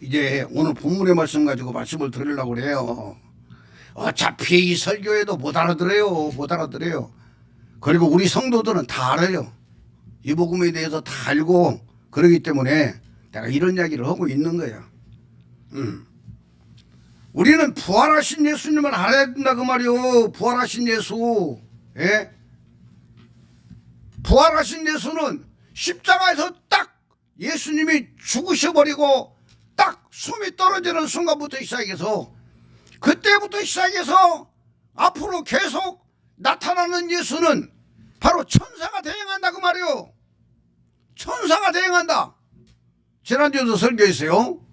이제 오늘 본문의 말씀 가지고 말씀을 드리려고 그래요. 어차피 이 설교에도 못 알아들어요. 그리고 우리 성도들은 다 알아요. 이 복음에 대해서 다 알고 그러기 때문에 내가 이런 이야기를 하고 있는 거야. 우리는 부활하신 예수님을 알아야 된다 그 말이요. 부활하신 예수. 예? 부활하신 예수는 십자가에서 딱 예수님이 죽으셔버리고 딱 숨이 떨어지는 순간부터 시작해서, 그때부터 시작해서 앞으로 계속 나타나는 예수는 바로 천사가 대행한다 그 말이요. 천사가 대행한다. 지난주에도 설교했어요.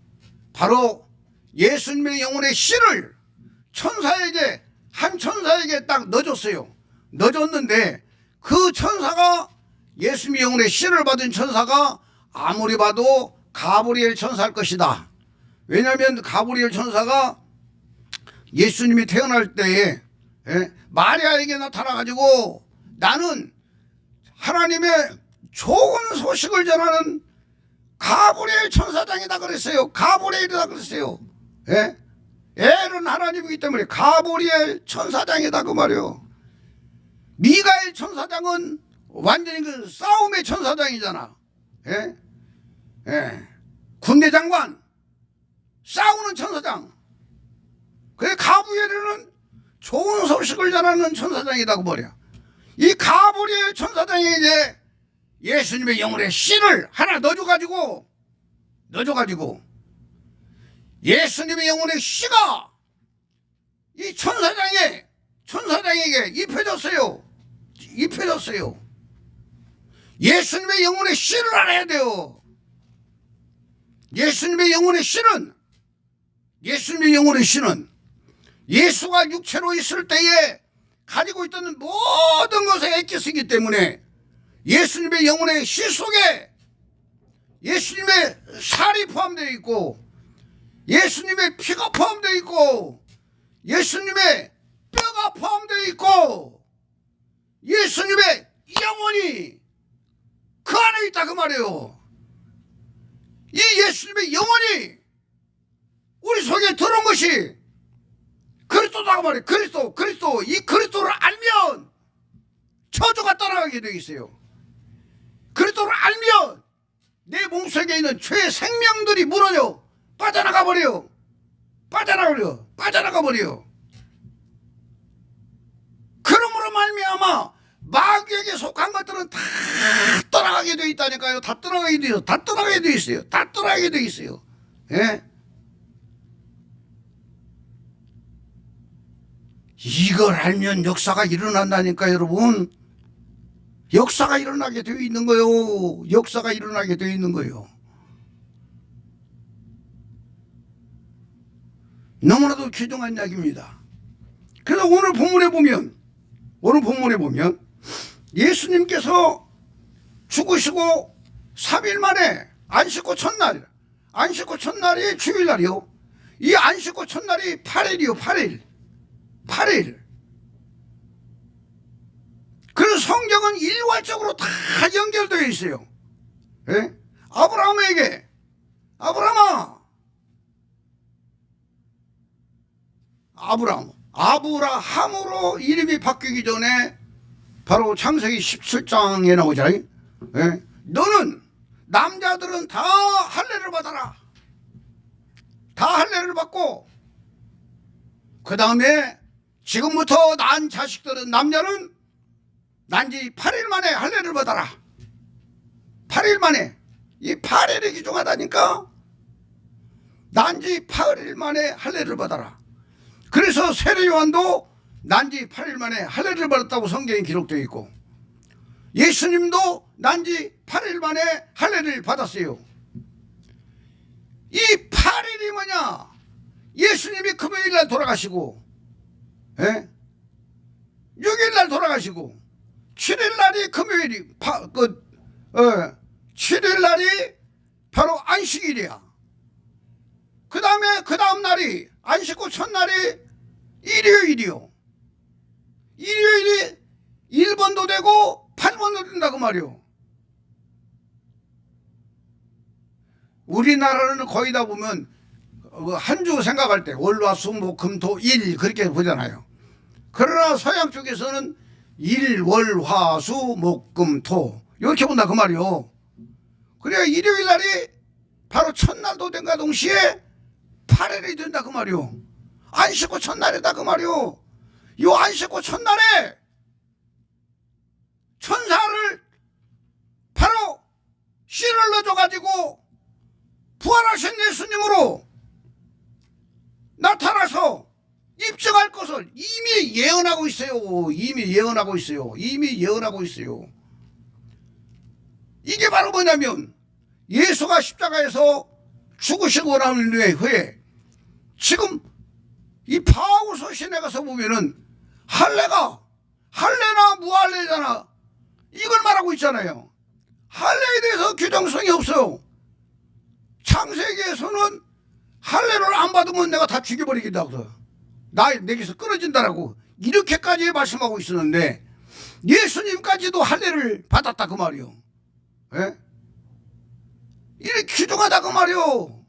바로 예수님의 영혼의 씨를 천사에게, 한 천사에게 딱 넣어줬어요. 넣어줬는데 그 천사가, 예수님의 영혼의 씨를 받은 천사가 아무리 봐도 가브리엘 천사일 것이다. 왜냐하면 가브리엘 천사가 예수님이 태어날 때에 마리아에게 나타나가지고 나는 하나님의 좋은 소식을 전하는 가브리엘 천사장이다 그랬어요. 가브리엘이다 그랬어요. 엘은 하나님이기 때문에 가브리엘 천사장이다 그 말이요. 미가엘 천사장은 완전히 그 싸움의 천사장이잖아. 군대 장관, 싸우는 천사장. 그래 가브리엘은 좋은 소식을 전하는 천사장이다 그 말이야. 이 가브리엘 천사장에게 예수님의 영혼의 씨를 하나 넣어줘가지고 예수님의 영혼의 씨가 이 천사장에게 입혀졌어요. 예수님의 영혼의 씨를 알아야 돼요. 예수님의 영혼의 씨는 예수가 육체로 있을 때에 가지고 있던 모든 것에 액기스이기 때문에 예수님의 영혼의 씨 속에 예수님의 살이 포함되어 있고, 예수님의 피가 포함되어 있고, 예수님의 뼈가 포함되어 있고, 예수님의 영혼이 그 안에 있다 그 말이에요. 이 예수님의 영혼이 우리 속에 들어온 것이 그리스도다 그 말이에요. 그리스도. 이 그리스도를 알면 저주가 떠나가게 되어 있어요. 그리스도를 알면 내 몸속에 있는 죄의 생명들이 무너져 빠져나가 버려. 그러므로 말미암아 마귀에게 속한 것들은 다 떠나가게 되어 있다니까요. 다 떠나가게 되어 있어요. 예? 이걸 알면 역사가 일어난다니까 여러분. 역사가 일어나게 되어 있는 거예요. 너무나도 귀중한 이야기입니다. 그래서 오늘 본문에 보면 예수님께서 죽으시고 3일 만에 안식구 첫날이 주일날이요. 이 안식구 첫날이 8일이요. 8일. 그래서 성경은 일괄적으로 다 연결되어 있어요. 예? 아브라함으로 이름이 바뀌기 전에 바로 창세기 17장에 나오잖아요. 예? 너는 남자들은 다 할례를 받아라. 다 할례를 받고 그 다음에 지금부터 난 자식들은 남자는 난지 8일 만에 할례를 받아라. 8일 만에. 이 8일이 귀중하다니까. 난지 8일 만에 할례를 받아라. 그래서 세례 요한도 난지 8일 만에 할례를 받았다고 성경에 기록되어 있고, 예수님도 난지 8일 만에 할례를 받았어요. 이 8일이 뭐냐? 예수님이 금요일날 돌아가시고, 6일날 돌아가시고, 7일날이 금요일이 7일날이 바로 안식일이야. 그 다음 날이 안식구 첫날이 일요일이요. 일요일이 1번도 되고 8번도 된다고 말이요. 우리나라는 거의 다 보면 한 주 생각할 때 월화수목금토일 그렇게 보잖아요. 그러나 서양 쪽에서는 일, 월, 화, 수, 목, 금, 토 이렇게 본다 그 말이요. 그래야 일요일 날이 바로 첫날도 된가 동시에 8일이 된다 그 말이요. 안식구 첫날이다 그 말이요. 이 안식구 첫날에 천사를 바로 씨를 넣어줘가지고 부활하신 예수님으로 나타나서 입증할 것을 이미 예언하고 있어요. 이미 예언하고 있어요. 이미 예언하고 있어요. 이게 바로 뭐냐면 예수가 십자가에서 죽으시고 난 후에 지금 이 바울서 시내 가서 보면은 할례나 무할례잖아. 이걸 말하고 있잖아요. 할례에 대해서 규정성이 없어요. 창세기에서는 할례를 안 받으면 내가 다 죽여버리겠다고 내게서 끊어진다라고 이렇게까지 말씀하고 있었는데 예수님까지도 할례를 받았다 그 말이요. 예? 이렇게 규정하다 그 말이요.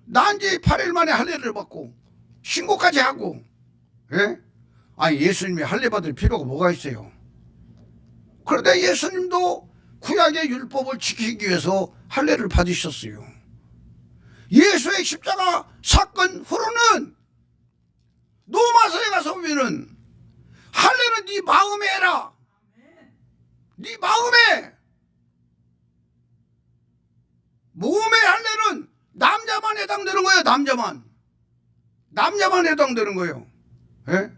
난지 8일 만에 할례를 받고 신고까지 하고. 예? 아니 예수님이 할례 받을 필요가 뭐가 있어요. 그런데 예수님도 구약의 율법을 지키기 위해서 할례를 받으셨어요. 예수의 십자가 사건 후로는 로마서에 가서 보면은 할례는 네 마음에 해라. 네 마음에. 몸의 할례는 남자만 해당되는 거예요. 남자만 해당되는 거예요. 예?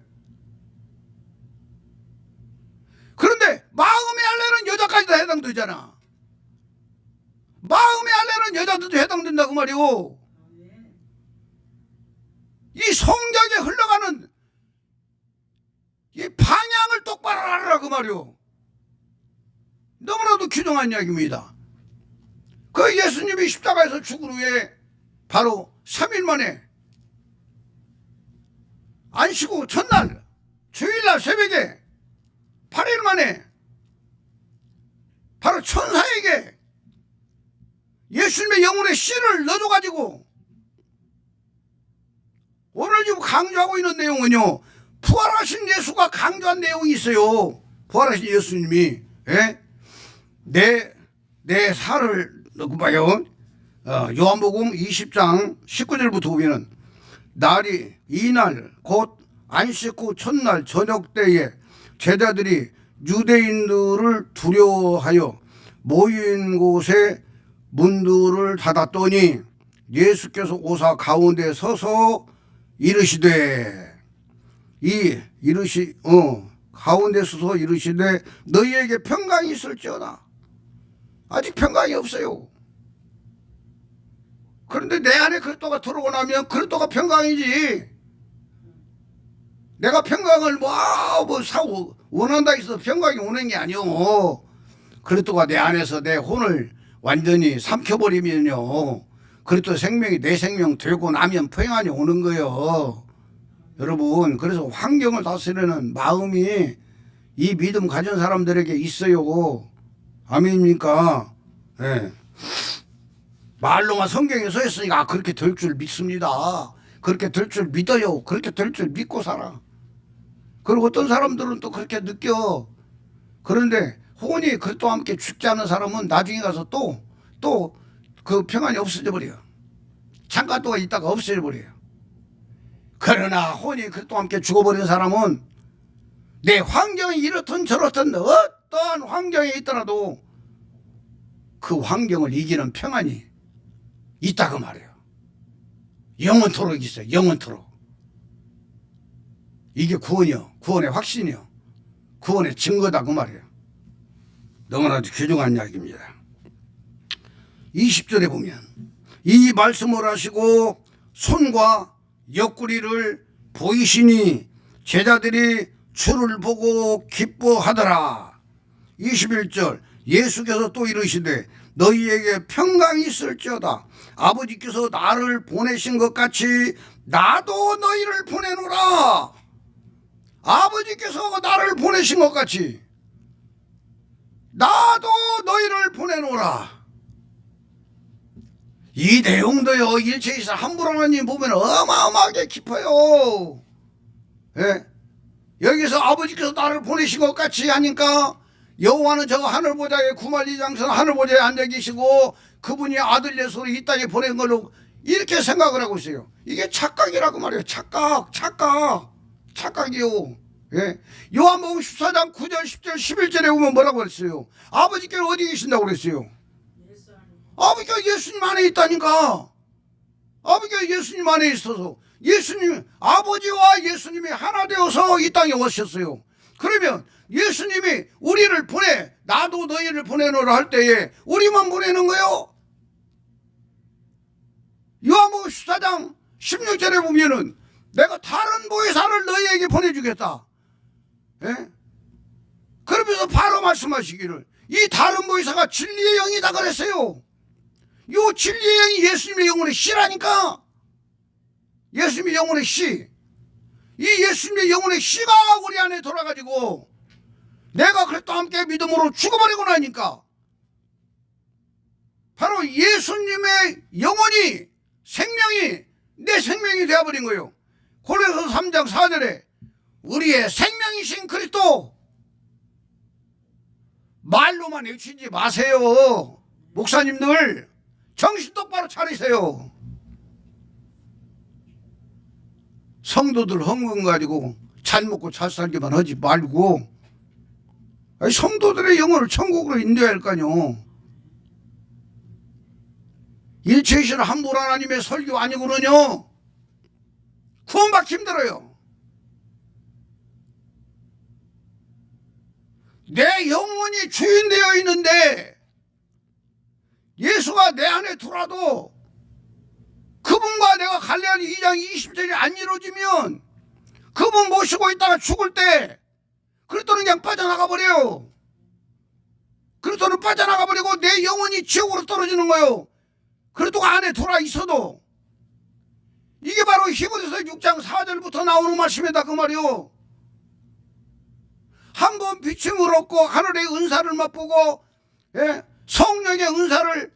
그런데 마음의 할례는 여자까지도 해당되잖아. 마음의 할례는 여자들도 해당된다고 말이오. 이 성경에 흘러가는 이 방향을 똑바로 알아라 그 말이오. 너무나도 규정한 이야기입니다. 그 예수님이 십자가에서 죽은 후에 바로 3일 만에 안식구 첫날 주일날 새벽에 8일 만에 바로 천사에게 예수님의 영혼의 씨를 넣어줘가지고 오늘 지금 강조하고 있는 내용은요, 부활하신 예수가 강조한 내용이 있어요. 부활하신 예수님이, 예? 내 살을 넣고 봐요. 요한복음 20장 19절부터 보면은 이날 곧 안식구 첫날 저녁 때에 제자들이 유대인들을 두려워하여 모인 곳에 문들을 닫았더니 예수께서 오사 가운데 서서 이르시되 가운데 서서 이르시되 너희에게 평강이 있을지어다. 아직 평강이 없어요. 그런데 내 안에 그리스도가 들어오고 나면 그리스도가 평강이지. 내가 평강을 사고 원한다 해서 평강이 오는 게 아니오. 그리스도가 내 안에서 내 혼을 완전히 삼켜버리면요, 그리스도 생명이 내 생명 되고 나면 평안이 오는 거예요. 여러분, 그래서 환경을 다스리는 마음이 이 믿음 가진 사람들에게 있어요. 아멘입니까? 네. 말로만 성경에 써 있으니까 그렇게 될 줄 믿습니다. 그렇게 될 줄 믿어요. 그렇게 될 줄 믿고 살아. 그리고 어떤 사람들은 또 그렇게 느껴. 그런데 혼이 그리스도와 함께 죽지 않은 사람은 나중에 가서 또 그 평안이 없어져 버려요. 잠깐 동안 있다가 없어져 버려요. 그러나 혼이 그리스도와 함께 죽어버린 사람은 내 환경이 이렇든 저렇든 어떠한 환경에 있더라도 그 환경을 이기는 평안이 있다고 말해요. 영원토록 있어요. 영원토록. 이게 구원이요. 구원의 확신이요. 구원의 증거다 그 말이에요. 너무나도 귀중한 이야기입니다. 20절에 보면 이 말씀을 하시고 손과 옆구리를 보이시니 제자들이 주를 보고 기뻐하더라. 21절 예수께서 또 이르시되 너희에게 평강이 있을지어다. 아버지께서 나를 보내신 것 같이 나도 너희를 보내노라. 아버지께서 나를 보내신 것 같이 나도 너희를 보내노라. 이 내용도요, 일체이사 함부로 하나님 보면 어마어마하게 깊어요. 예? 여기서 아버지께서 나를 보내신 것 같이 하니까 여호와는 저 하늘보좌의 구만리장성 하늘보좌에 앉아 계시고 그분이 아들 예수로 이 땅에 보낸 걸로 이렇게 생각을 하고 있어요. 이게 착각이라고 말해요. 착각이요. 예? 요한복음 14장 9절 10절 11절에 보면 뭐라고 그랬어요? 아버지께서 어디 계신다고 그랬어요? 아버지가 예수님 안에 있다니까. 아버지가 예수님 안에 있어서 예수님, 아버지와 예수님이 하나 되어서 이 땅에 오셨어요. 그러면 예수님이 우리를 보내, 나도 너희를 보내노라 할 때에 우리만 보내는 거요. 요한복음 14장 16절에 보면은 내가 다른 보혜사를 너희에게 보내주겠다. 예? 그러면서 바로 말씀하시기를 이 다른 보혜사가 진리의 영이다 그랬어요. 요 진리의 영이 예수님의 영혼의 씨라니까. 예수님의 영혼의 씨. 이 예수님의 영혼의 씨가 우리 안에 돌아가지고 내가 그리스도와 함께 믿음으로 죽어버리고 나니까 바로 예수님의 영혼이, 생명이 내 생명이 되어버린 거예요. 고린도서 3장 4절에 우리의 생명이신 그리스도. 말로만 외치지 마세요. 목사님들 정신 똑바로 차리세요. 성도들 헌금 가지고 잘 먹고 잘 살기만 하지 말고 성도들의 영혼을 천국으로 인도해야 할 거 아니요. 일체이신 한분 하나님의 설교 아니고는요 구원받기 힘들어요. 내 영혼이 주인되어 있는데 예수가 내 안에 들어와도 그분과 내가 갈레아디 2장 20절이 안 이루어지면 그분 모시고 있다가 죽을 때 그리스도는 그냥 빠져나가 버려요. 그리스도는 빠져나가 버리고 내 영혼이 지옥으로 떨어지는 거예요. 그리스도가 안에 들어와 있어도. 이게 바로 히브리서 6장 4절부터 나오는 말씀이다 그 말이요. 한번 비침을 얻고 하늘의 은사를 맛보고 성령의 은사를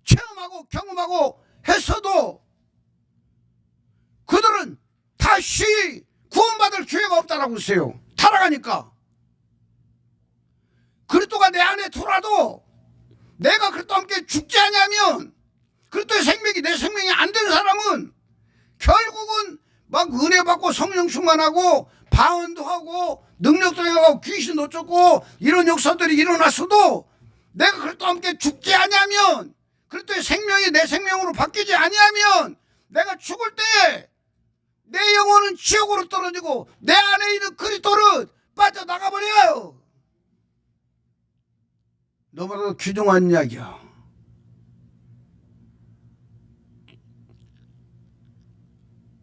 체험하고 경험하고 했어도 그들은 다시 구원받을 기회가 없다라고 했어요. 타락하니까. 그리스도가 내 안에 들어와도 내가 그리스도와 함께 죽지 않으면 그리스도의 생명이 내 생명이 안 된 사람은 결국은 막 은혜 받고 성령 충만하고 방언도 하고 능력도 행하고 귀신도 쫓고 이런 역사들이 일어났어도 내가 그리스도와 함께 죽지 않으면 그리스도의 생명이 내 생명으로 바뀌지 아니하면 내가 죽을 때에 내 영혼은 지옥으로 떨어지고 내 안에 있는 그리스도는 빠져나가버려요. 너무나도 귀중한 이야기야.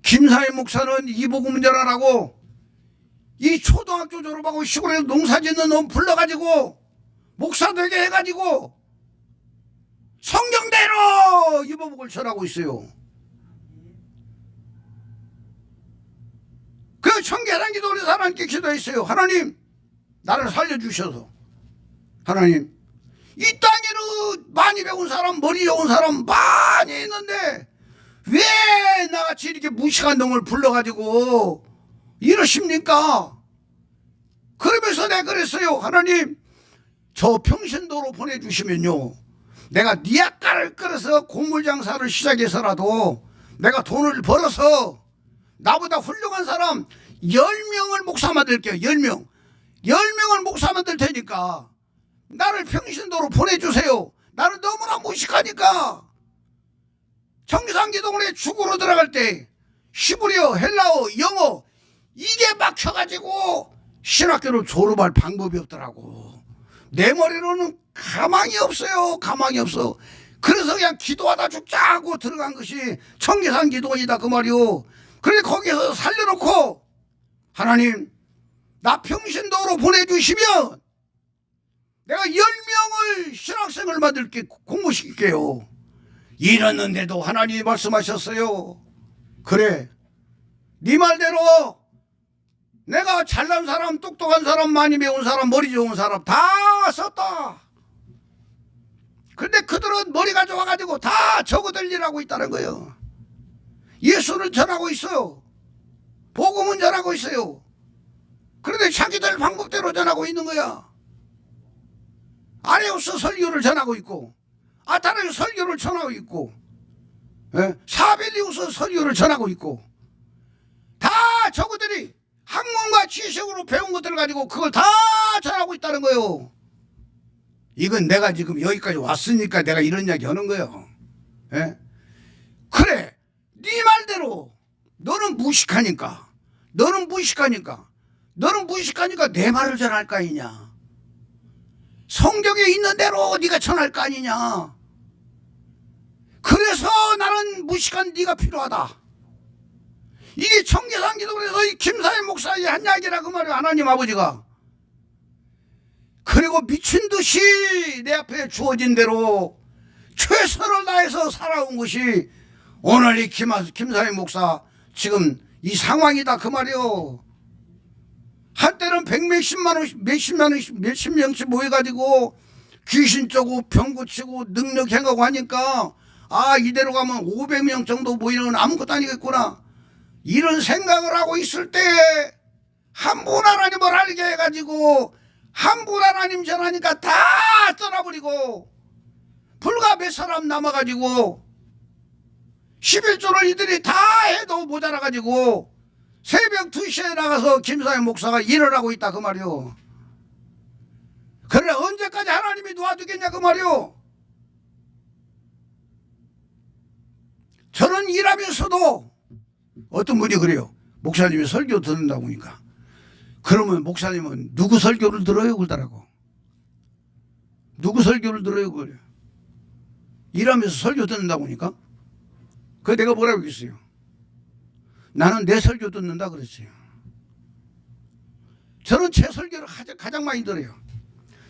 김사희 목사는 이 복음 전하라고 이 초등학교 졸업하고 시골에서 농사짓는 놈 불러가지고 목사 되게 해가지고 성경대로 이보복을 전하고 있어요. 그 청계산 기도를 하나님께 기도했어요. 하나님 나를 살려주셔서 하나님 이 땅에는 많이 배운 사람 머리 좋은 사람 많이 있는데 왜 나같이 이렇게 무식한 놈을 불러가지고 이러십니까? 그러면서 내가 그랬어요. 하나님 저 평신도로 보내주시면요 내가 니아까를 끌어서 곡물장사를 시작해서라도 내가 돈을 벌어서 나보다 훌륭한 사람 10명을 목사 만들게요. 10명을 목사 만들 테니까 나를 평신도로 보내주세요. 나는 너무나 무식하니까. 청계산기도원에 죽으러 들어갈 때 히브리어, 헬라어, 영어 이게 막혀가지고 신학교를 졸업할 방법이 없더라고. 내 머리로는 가망이 없어요. 가망이 없어. 그래서 그냥 기도하다 죽자 하고 들어간 것이 청계산기도원이다 그 말이요. 그런데 거기서 살려놓고 하나님 나 평신도로 보내주시면 내가 10명을 신학생을 만들게 공부시킬게요. 이랬는데도 하나님이 말씀하셨어요. 그래 네 말대로 내가 잘난 사람 똑똑한 사람 많이 배운 사람 머리 좋은 사람 다 썼다. 근데 그들은 머리가 좋아가지고 다 저거들 일하고 있다는 거예요. 예수를 전하고 있어요. 복음은 전하고 있어요. 그런데 자기들 방법대로 전하고 있는 거야. 아레우스 설교를 전하고 있고 아타르 설교를 전하고 있고 사벨리우스 설교를 전하고 있고 다 저거들이 학문과 지식으로 배운 것들을 가지고 그걸 다 전하고 있다는 거예요. 이건 내가 지금 여기까지 왔으니까 내가 이런 이야기 하는 거예요. 예? 그래, 네 말대로 너는 무식하니까 내 말을 전할 거 아니냐. 성경에 있는 대로 네가 전할 거 아니냐. 그래서 나는 무식한 네가 필요하다. 이게 청계산 기도에서 이 김사회 목사의 한 이야기라 그 말이에요. 하나님 아버지가. 그리고 미친 듯이 내 앞에 주어진 대로 최선을 다해서 살아온 것이 오늘 이 김사회 목사 지금 이 상황이다 그 말이요. 한때는 몇십 명씩 모여가지고 귀신 쩌고 병 고치고 능력 행하고 하니까 아 이대로 가면 500명 정도 모이는 건 아무것도 아니겠구나 이런 생각을 하고 있을 때 한 분 하나님을 알게 해가지고 한 분 하나님 전하니까 다 떠나버리고 불과 몇 사람 남아가지고 11조를 이들이 다 해도 모자라가지고 새벽 2시에 나가서 김사회 목사가 일을 하고 있다 그 말이요. 그래 언제까지 하나님이 놓아두겠냐 그 말이요. 저는 일하면서도 어떤 분이 그래요. 목사님이 설교 듣는다고 하니까 그러면 목사님은 누구 설교를 들어요 그러더라고. 누구 설교를 들어요 그래요. 일하면서 설교 듣는다고 하니까 그 내가 뭐라고 했어요. 나는 내 설교 듣는다 그랬어요. 저는 제 설교를 가장 많이 들어요.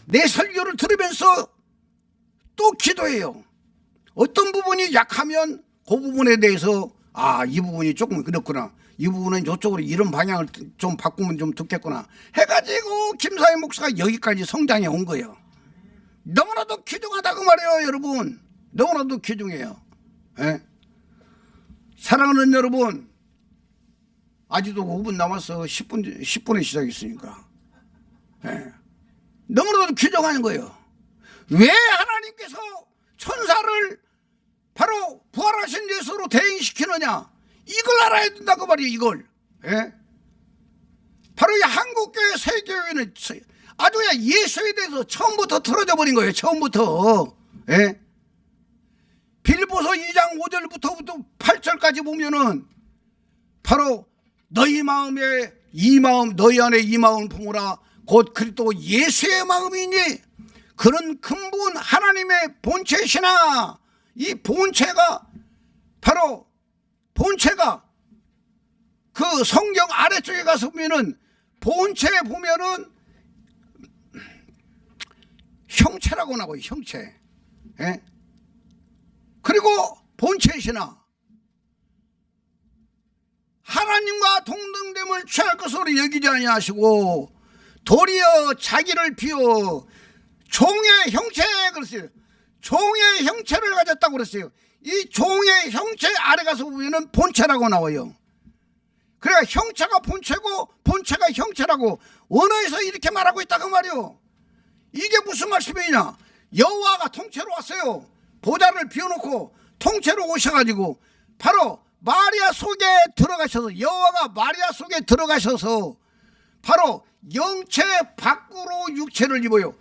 내 설교를 들으면서 또 기도해요. 어떤 부분이 약하면 그 부분에 대해서 아, 이 부분이 조금 그렇구나. 이 부분은 이쪽으로 이런 방향을 좀 바꾸면 좀 듣겠구나. 해가지고 김사회 목사가 여기까지 성장해 온 거예요. 너무나도 귀중하다 그 말이에요 여러분. 너무나도 귀중해요. 예? 사랑하는 여러분 아직도 5분 남았어. 10분에 시작했으니까. 예. 너무나도 귀중한 거예요. 왜 하나님께서 천사를 바로 부활하신 예수로 대행시키느냐. 이걸 알아야 된다고 말이에요. 이걸. 예? 바로 이 한국교회 세교회는 아주 예수에 대해서 처음부터 틀어져 버린 거예요. 처음부터. 예? 빌보서 2장 5절부터 8절까지 보면은 바로 너희 마음에 이 마음 너희 안에 이 마음을 품으라 곧 그리스도 예수의 마음이니 그런 근본 하나님의 본체시나 이 본체가 바로 본체가 그 성경 아래쪽에 가서 보면은 본체에 보면은 형체라고 나와요. 형체. 예? 그리고 본체시나 하나님과 동등됨을 취할 것으로 여기지 아니하시고 도리어 자기를 비워 종의 형체 그랬어요. 종의 형체를 가졌다고 그랬어요. 이 종의 형체 아래 가서 보면은 본체라고 나와요. 그러니까 형체가 본체고 본체가 형체라고 언어에서 이렇게 말하고 있다 그 말이요. 이게 무슨 말씀이냐. 여호와가 통째로 왔어요. 보좌를 비워놓고 통째로 오셔가지고 바로 마리아 속에 들어가셔서 여호와가 마리아 속에 들어가셔서 바로 영체 밖으로 육체를 입어요.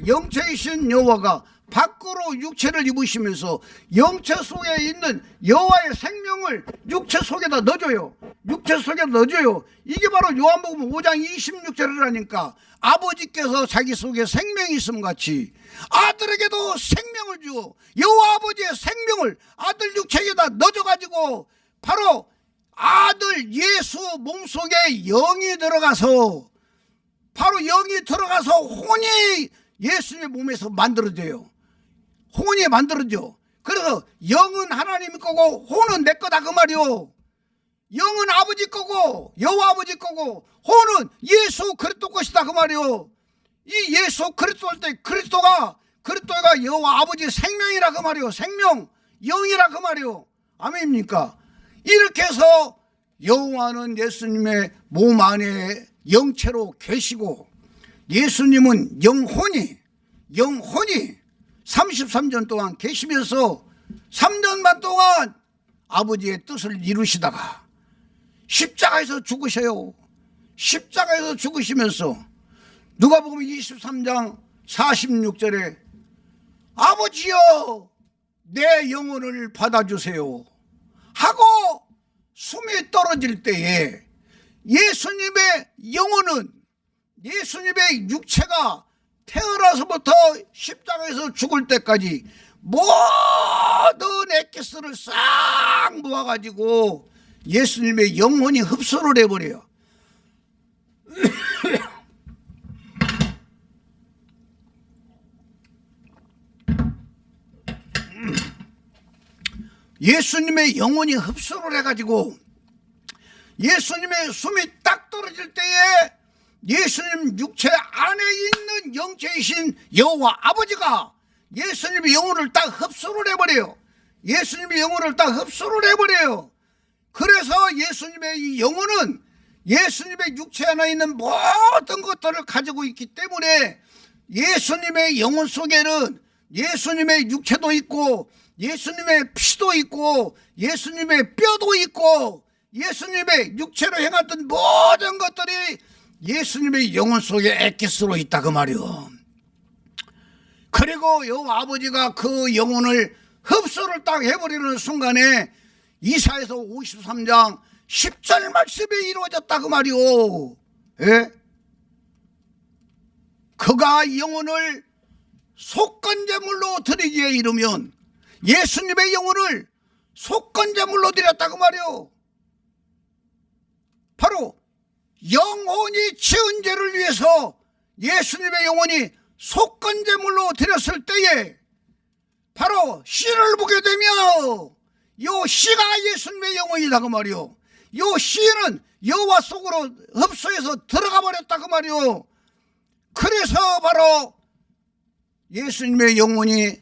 영체이신 여호와가 밖으로 육체를 입으시면서 영체 속에 있는 여호와의 생명을 육체 속에다 넣어줘요. 육체 속에다 넣어줘요. 이게 바로 요한복음 5장 26절이라니까 아버지께서 자기 속에 생명이 있음 같이 아들에게도 생명을 주어 여호와 아버지의 생명을 아들 육체에다 넣어줘가지고 바로 아들 예수 몸속에 영이 들어가서 바로 영이 들어가서 혼이 예수님의 몸에서 만들어져요. 혼이 만들어져. 그래서 영은 하나님 거고 혼은 내 거다 그 말이요. 영은 아버지 거고 여호와 아버지 거고 혼은 예수 그리스도 것이다 그 말이요. 이 예수 그리스도 할 때 그리스도가 여호와 아버지 생명이라 그 말이요. 생명 영이라 그 말이요. 아멘입니까? 이렇게 해서 여호와는 예수님의 몸 안에 영체로 계시고 예수님은 영혼이 33년 동안 계시면서 3년 반 동안 아버지의 뜻을 이루시다가 십자가에서 죽으셔요. 십자가에서 죽으시면서 누가복음 23장 46절에 아버지여 내 영혼을 받아주세요 하고 숨이 떨어질 때에 예수님의 영혼은, 예수님의 육체가 태어나서부터 십자가에서 죽을 때까지 모든 엑기스를 싹 모아가지고 예수님의 영혼이 흡수를 해버려요. 예수님의 영혼이 흡수를 해가지고 예수님의 숨이 딱 떨어질 때에 예수님 육체 안에 있는 영체이신 여호와 아버지가 예수님의 영혼을 딱 흡수를 해버려요. 예수님의 영혼을 딱 흡수를 해버려요. 그래서 예수님의 이 영혼은 예수님의 육체 안에 있는 모든 것들을 가지고 있기 때문에 예수님의 영혼 속에는 예수님의 육체도 있고 예수님의 피도 있고 예수님의 뼈도 있고 예수님의 육체로 행했던 모든 것들이 예수님의 영혼 속에 엑기스로 있다 그 말이요. 그리고 여호와 아버지가 그 영혼을 흡수를 딱 해버리는 순간에 이사야서 53장 10절 말씀이 이루어졌다 그 말이요. 예? 그가 영혼을 속건제물로 드리기에 이르면 예수님의 영혼을 속건제물로 드렸다 그 말이요. 바로 영혼이 지은 죄를 위해서 예수님의 영혼이 속건제물로 드렸을 때에 바로 씨를 보게 되면 요 씨가 예수님의 영혼이다 그 말이요. 요 씨는 여호와 속으로 흡수해서 들어가 버렸다 그 말이요. 그래서 바로 예수님의 영혼이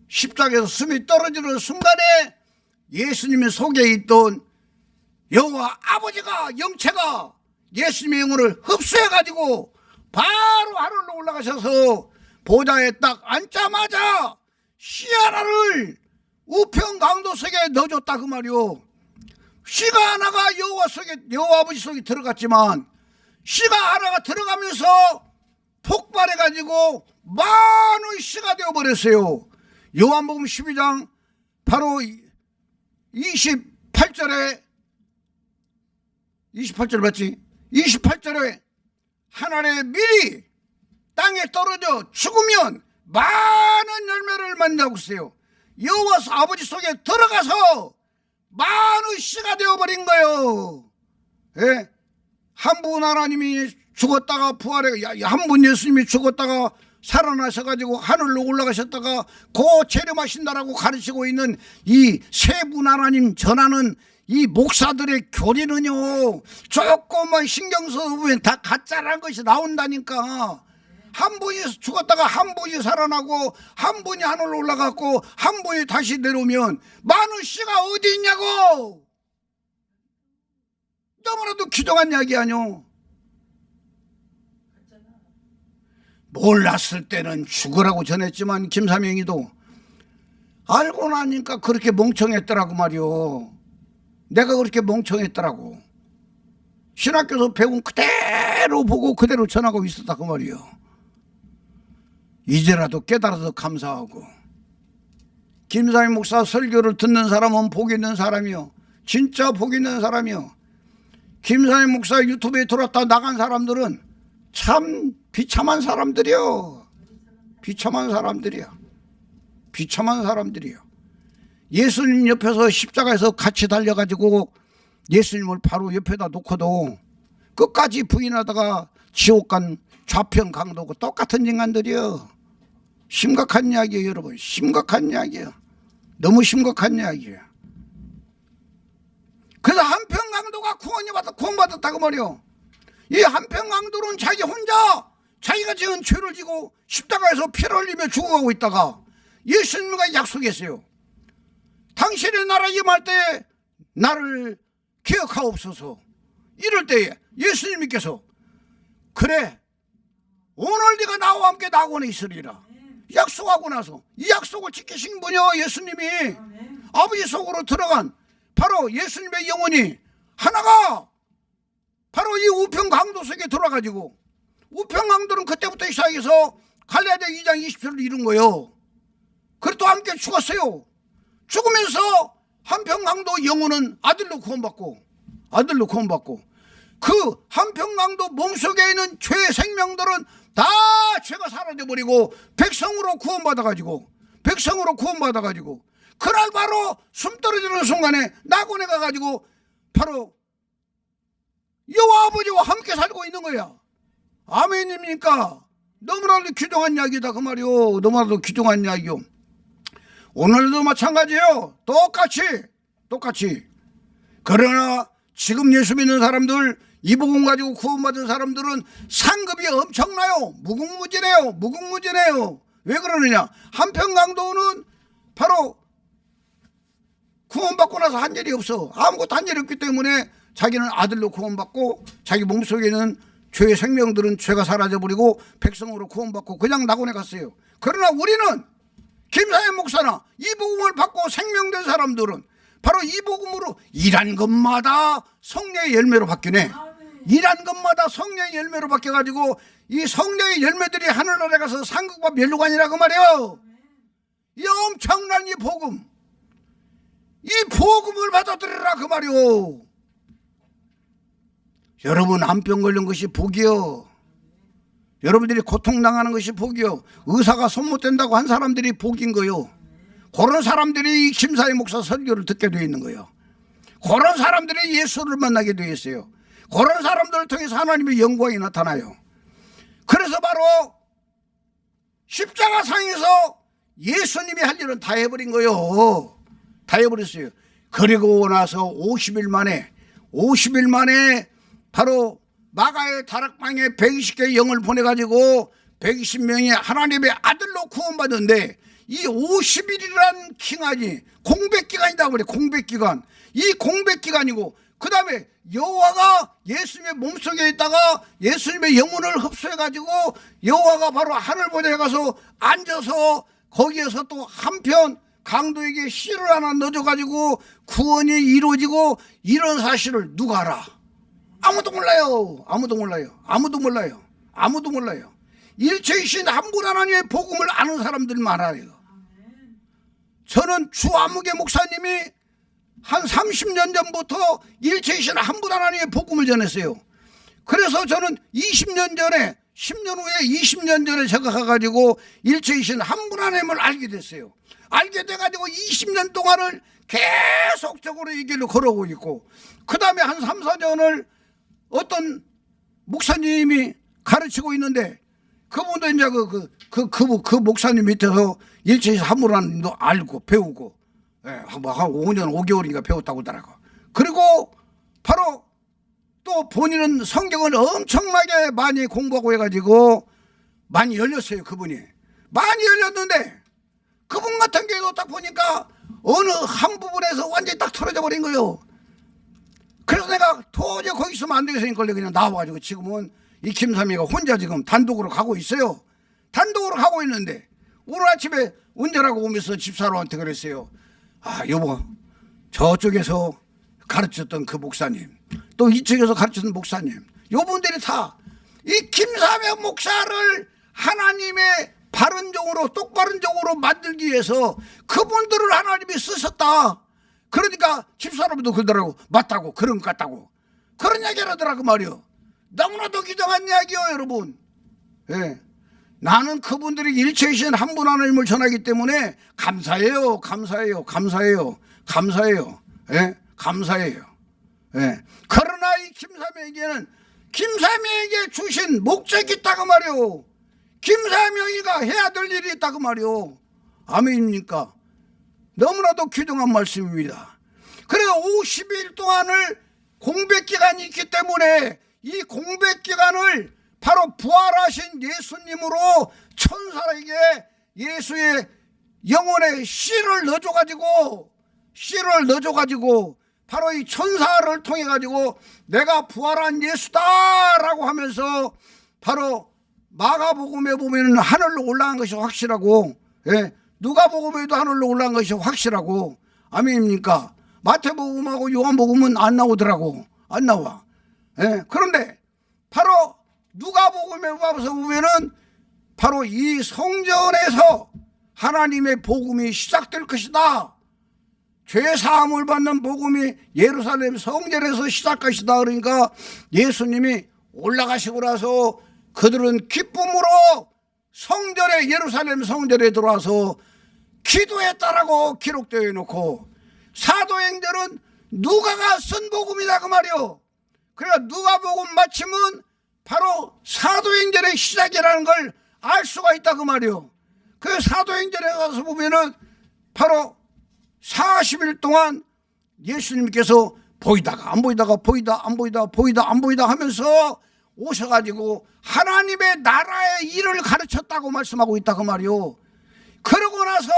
십자가에서 숨이 떨어지는 순간에 예수님의 속에 있던 여호와 아버지가 영체가 예수님의 영혼을 흡수해가지고 바로 하늘로 올라가셔서 보좌에 딱 앉자마자 씨 하나를 우편 강도 속에 넣어줬다 그 말이요. 씨가 하나가 여호와 아버지 속에 들어갔지만 씨가 하나가 들어가면서 폭발해가지고 많은 씨가 되어버렸어요. 요한복음 12장 바로 28절에 28절 맞지? 28절에 하늘의 밀이 땅에 떨어져 죽으면 많은 열매를 맺는다고 했어요. 여호와 아버지 속에 들어가서 많은 씨가 되어버린 거예요. 예? 한 분 하나님이 죽었다가 부활해, 한 분 예수님이 죽었다가 살아나셔가지고 하늘로 올라가셨다가 곧 재림하신다라고 가르치고 있는 이 세 분 하나님 전하는 이 목사들의 교리는요, 조금만 신경 써보면 다 가짜라는 것이 나온다니까. 한 분이 죽었다가 한 분이 살아나고 한 분이 하늘로 올라갔고 한 분이 다시 내려오면 많은 씨가 어디 있냐고. 너무나도 기정한 이야기 아니오. 몰랐을 때는 죽으라고 전했지만 김삼영이도 알고 나니까 그렇게 멍청했더라고 말이오. 내가 그렇게 멍청했더라고. 신학교에서 배운 그대로 보고 그대로 전하고 있었다 그 말이오. 이제라도 깨달아서 감사하고. 김삼영 목사 설교를 듣는 사람은 복 있는 사람이요. 진짜 복 있는 사람이요. 김삼영 목사 유튜브에 들어왔다 나간 사람들은 참 비참한 사람들이요. 비참한 사람들이야. 비참한 사람들이요. 예수님 옆에서 십자가에서 같이 달려가지고 예수님을 바로 옆에다 놓고도 끝까지 부인하다가 지옥 간 좌편 강도고 똑같은 인간들이요. 심각한 이야기예요 여러분. 심각한 이야기예요. 너무 심각한 이야기예요. 그래서 한편 강도가 구원받았다고 말이요. 이 한편 강도는 자기 혼자 자기가 지은 죄를 지고 십자가에서 피를 흘리며 죽어가고 있다가 예수님과 약속했어요. 당신의 나라 임할 때 나를 기억하옵소서. 이럴 때에 예수님께서 그래 오늘 네가 나와 함께 낙원에 있으리라 약속하고 나서 이 약속을 지키신 분이요 예수님이. 아버지 속으로 들어간 바로 예수님의 영혼이 하나가 바로 이 우편 강도 속에 들어가지고 우편 강도는 그때부터 시작해서 갈라디아 2장 20절을 이룬 거예요. 그리고 함께 죽었어요. 죽으면서 한평강도 영혼은 아들로 구원받고 그 한평강도 몸속에 있는 죄의 생명들은 다 죄가 사라져버리고 백성으로 구원받아가지고 그날 바로 숨 떨어지는 순간에 낙원에 가가지고 바로 여호와 아버지와 함께 살고 있는 거야. 아멘입니까? 너무나도 귀중한 이야기다 그 말이요. 너무나도 귀중한 이야기요. 오늘도 마찬가지예요. 똑같이. 그러나 지금 예수 믿는 사람들, 이 복음 가지고 구원받은 사람들은 상급이 엄청나요. 무궁무진해요. 왜 그러느냐? 한평강도는 바로 구원받고 나서 한 일이 없어. 아무것도 한 일이 없기 때문에 자기는 아들로 구원받고 자기 몸속에 있는 죄의 생명들은 죄가 사라져버리고 백성으로 구원받고 그냥 낙원에 갔어요. 그러나 우리는 김사현 목사나 이 복음을 받고 생명된 사람들은 바로 이 복음으로 일한 것마다 성령의 열매로 바뀌네. 일한 것마다 성령의 열매로 바뀌어가지고 이 성령의 열매들이 하늘나라에 가서 상급과 멸류관이라고 말이에요. 이 엄청난 이 복음, 이 복음을 받아들여라 그 말이오. 여러분 암병 걸린 것이 복이요. 여러분들이 고통당하는 것이 복이요. 의사가 손 못 댄다고 한 사람들이 복인 거요. 그런 사람들이 이 김사희 목사 설교를 듣게 되어 있는 거예요. 그런 사람들이 예수를 만나게 되어 있어요. 그런 사람들을 통해서 하나님의 영광이 나타나요. 그래서 바로 십자가상에서 예수님이 할 일은 다 해버린 거예요. 다 해버렸어요. 그리고 나서 50일 만에 바로 마가의 다락방에 120개의 영을 보내가지고 120명이 하나님의 아들로 구원받는데 이 50일이란 기간이 공백기간이다 그래. 공백기간. 이 공백기간이고 그 다음에 여호와가 예수님의 몸속에 있다가 예수님의 영혼을 흡수해가지고 여호와가 바로 하늘보좌에 가서 앉아서 거기에서 또 한편 강도에게 씨를 하나 넣어줘가지고 구원이 이루어지고 이런 사실을 누가 알아? 아무도 몰라요. 일체이신 한 분 하나님의 복음을 아는 사람들만 알아요. 저는 주아무개 목사님이 한 30년 전부터 일체이신 한 분 하나님의 복음을 전했어요. 그래서 저는 10년 전에 제가 가가지고 일체이신 한 분 하나님을 알게 됐어요. 알게 돼가지고 20년 동안을 계속적으로 이 길로 걸어오고 있고 그 다음에 한 3, 4년을 어떤 목사님이 가르치고 있는데 그분도 이제 그 목사님 밑에서 일체이신 한 분 하나님도 알고 배우고 한 5년 5개월인가 배웠다고 하더라고. 그리고 바로 또 본인은 성경을 엄청나게 많이 공부하고 해가지고 많이 열렸어요. 그분이 많이 열렸는데 그분 같은 경우도 딱 보니까 어느 한 부분에서 완전히 딱 틀어져 버린 거예요. 그래서 내가 도저히 거기 있으면 안 되겠으니까 그냥 나와가지고 지금은 이 김삼이가 혼자 지금 단독으로 가고 있어요. 단독으로 가고 있는데 오늘 아침에 운전하고 오면서 집사람한테 그랬어요. 아 여보, 저쪽에서 가르쳤던 그 목사님 또 이쪽에서 가르쳤던 목사님 요분들이 다 이 김삼의 목사를 하나님의 바른 종으로 똑바른 종으로 만들기 위해서 그분들을 하나님이 쓰셨다. 그러니까 집사람도 그러더라고. 맞다고, 그런 것 같다고, 그런 이야기를 하더라고 말이요. 너무나도 귀중한 이야기요 여러분. 예. 나는 그분들이 일체이신 한 분 하나님을 전하기 때문에 감사해요. 예? 감사해요. 예. 그러나 이 김삼이에게 주신 목적이 있다고 말이요. 김삼영이가 해야 될 일이 있다고 말이요. 아멘입니까? 너무나도 귀중한 말씀입니다. 그래서 50일 동안을 공백기간이 있기 때문에 이 공백기간을 바로 부활하신 예수님으로 천사에게 예수의 영혼에 씨를 넣어줘가지고 바로 이 천사를 통해 가지고 내가 부활한 예수다라고 하면서 바로 마가복음에 보면 하늘로 올라간 것이 확실하고, 예, 누가복음에도 하늘로 올라간 것이 확실하고, 아멘입니까? 마태복음하고 요한복음은 안 나오더라고. 안 나와. 예, 그런데 바로 누가복음에 와서 보면은 바로 이 성전에서 하나님의 복음이 시작될 것이다. 죄사함을 받는 복음이 예루살렘 성전에서 시작할 것이다. 그러니까 예수님이 올라가시고 나서 그들은 기쁨으로 성전에, 예루살렘 성전에 들어와서 기도했다라고 기록되어 있고, 사도행전은 누가가 쓴 복음이다 그 말이요. 그러니까 누가복음 마침은 바로 사도행전의 시작이라는 걸 알 수가 있다 그 말이요. 그 사도행전에 가서 보면은 바로 40일 동안 예수님께서 보이다가 안 보이다가 보이다 안 보이다 보이다 안 보이다 하면서 오셔가지고 하나님의 나라의 일을 가르쳤다고 말씀하고 있다 그 말이요. 그러고 나서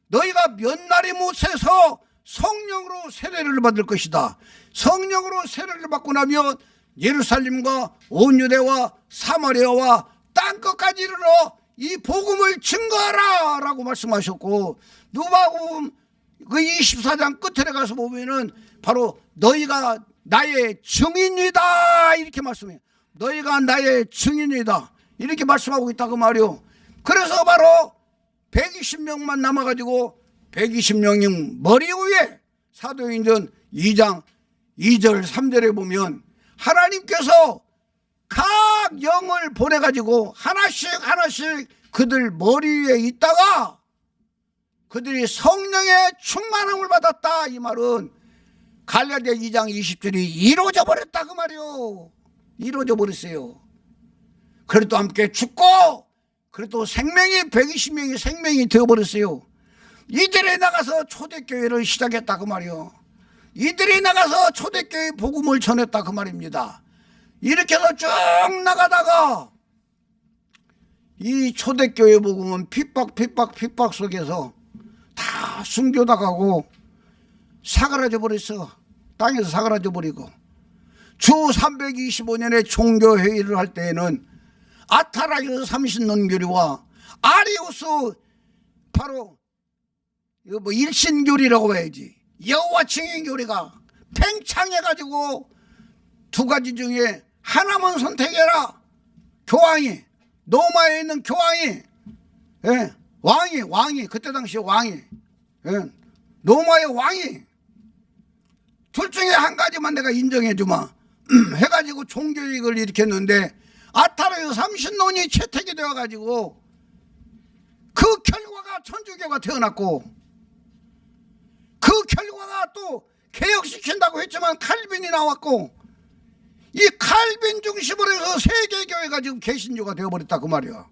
너희가 몇 날이 못해서 성령으로 세례를 받을 것이다. 성령으로 세례를 받고 나면 예루살렘과 온 유대와 사마리아와 땅끝까지 이르러 이 복음을 증거하라 라고 말씀하셨고, 누가복음 그 24장 끝에 가서 보면은 바로 너희가 나의 증인이다 이렇게 말씀해요. 너희가 나의 증인이다 이렇게 말씀하고 있다 그 말이요. 그래서 바로 120명만 남아가지고 120명이 머리 위에 사도행전 2장 2절 3절에 보면 하나님께서 각 영을 보내가지고 하나씩 그들 머리 위에 있다가 그들이 성령의 충만함을 받았다. 이 말은 갈라디아 2장 20절이 이루어져 버렸다 그 말이요. 이루어져 버렸어요. 그래도 함께 죽고 그래도 생명이 120명이 생명이 되어버렸어요. 이들이 나가서 초대교회를 시작했다 그 말이요. 이들이 나가서 초대교회 복음을 전했다 그 말입니다. 이렇게 해서 쭉 나가다가 이 초대교회 복음은 핍박 속에서 다 숨겨나가고 사그라져 버렸어. 땅에서 사그라져 버리고, 주 325년의 종교회의를 할 때에는 아타라기스 30논교리와 아리우스 바로 이거 뭐 일신교리라고 해야지, 여호와 증인교리가 팽창해가지고 두 가지 중에 하나만 선택해라. 교황이, 로마에 있는 교황이, 예, 왕이 그때 당시에 왕이, 예, 로마의 왕이 둘 중에 한 가지만 내가 인정해 주마 해가지고 종교익을 일으켰는데, 아타라기스 30논이 채택이 되어가지고 그 결과가 천주교가 태어났고, 그 결과가 또 개혁시킨다고 했지만 칼빈이 나왔고, 이 칼빈 중심으로 해서 세계교회가 지금 개신교가 되어버렸다 그 말이야.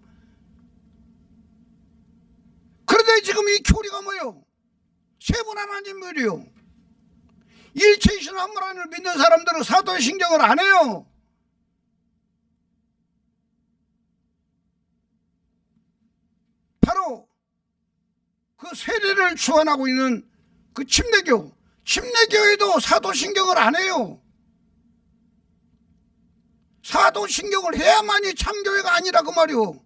그런데 지금 이 교리가 뭐예요? 세분 하나님이요. 일체이신 한 하나님을 믿는 사람들은 사도의 신경을 안 해요. 바로 그 세례를 주관하고 있는 그 침례교회도 사도신경을 안 해요. 사도신경을 해야만이 참교회가 아니라 그 말이요.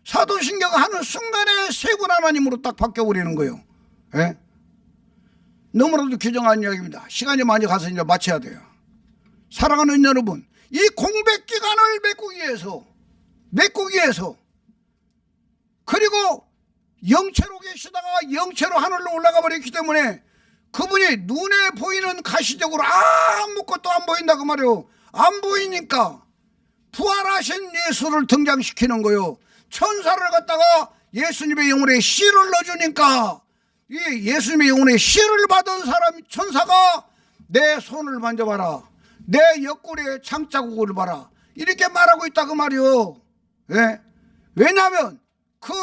사도신경을 하는 순간에 세분 하나님으로 딱 바뀌어버리는 거예요. 예? 너무나도 규정한 이야기입니다. 시간이 많이 가서 이제 마쳐야 돼요. 사랑하는 여러분, 이 공백기간을 메꾸기 위해서 그리고 영체로 계시다가 영체로 하늘로 올라가 버렸기 때문에 그분이 눈에 보이는 가시적으로 아무것도 안 보인다 그 말이에요. 안 보이니까 부활하신 예수를 등장시키는 거요. 천사를 갖다가 예수님의 영혼에 씨를 넣어주니까 이 예수님의 영혼에 씨를 받은 사람, 천사가 내 손을 만져봐라, 내 옆구리에 창자국을 봐라 이렇게 말하고 있다 그 말이요. 예? 왜냐하면 그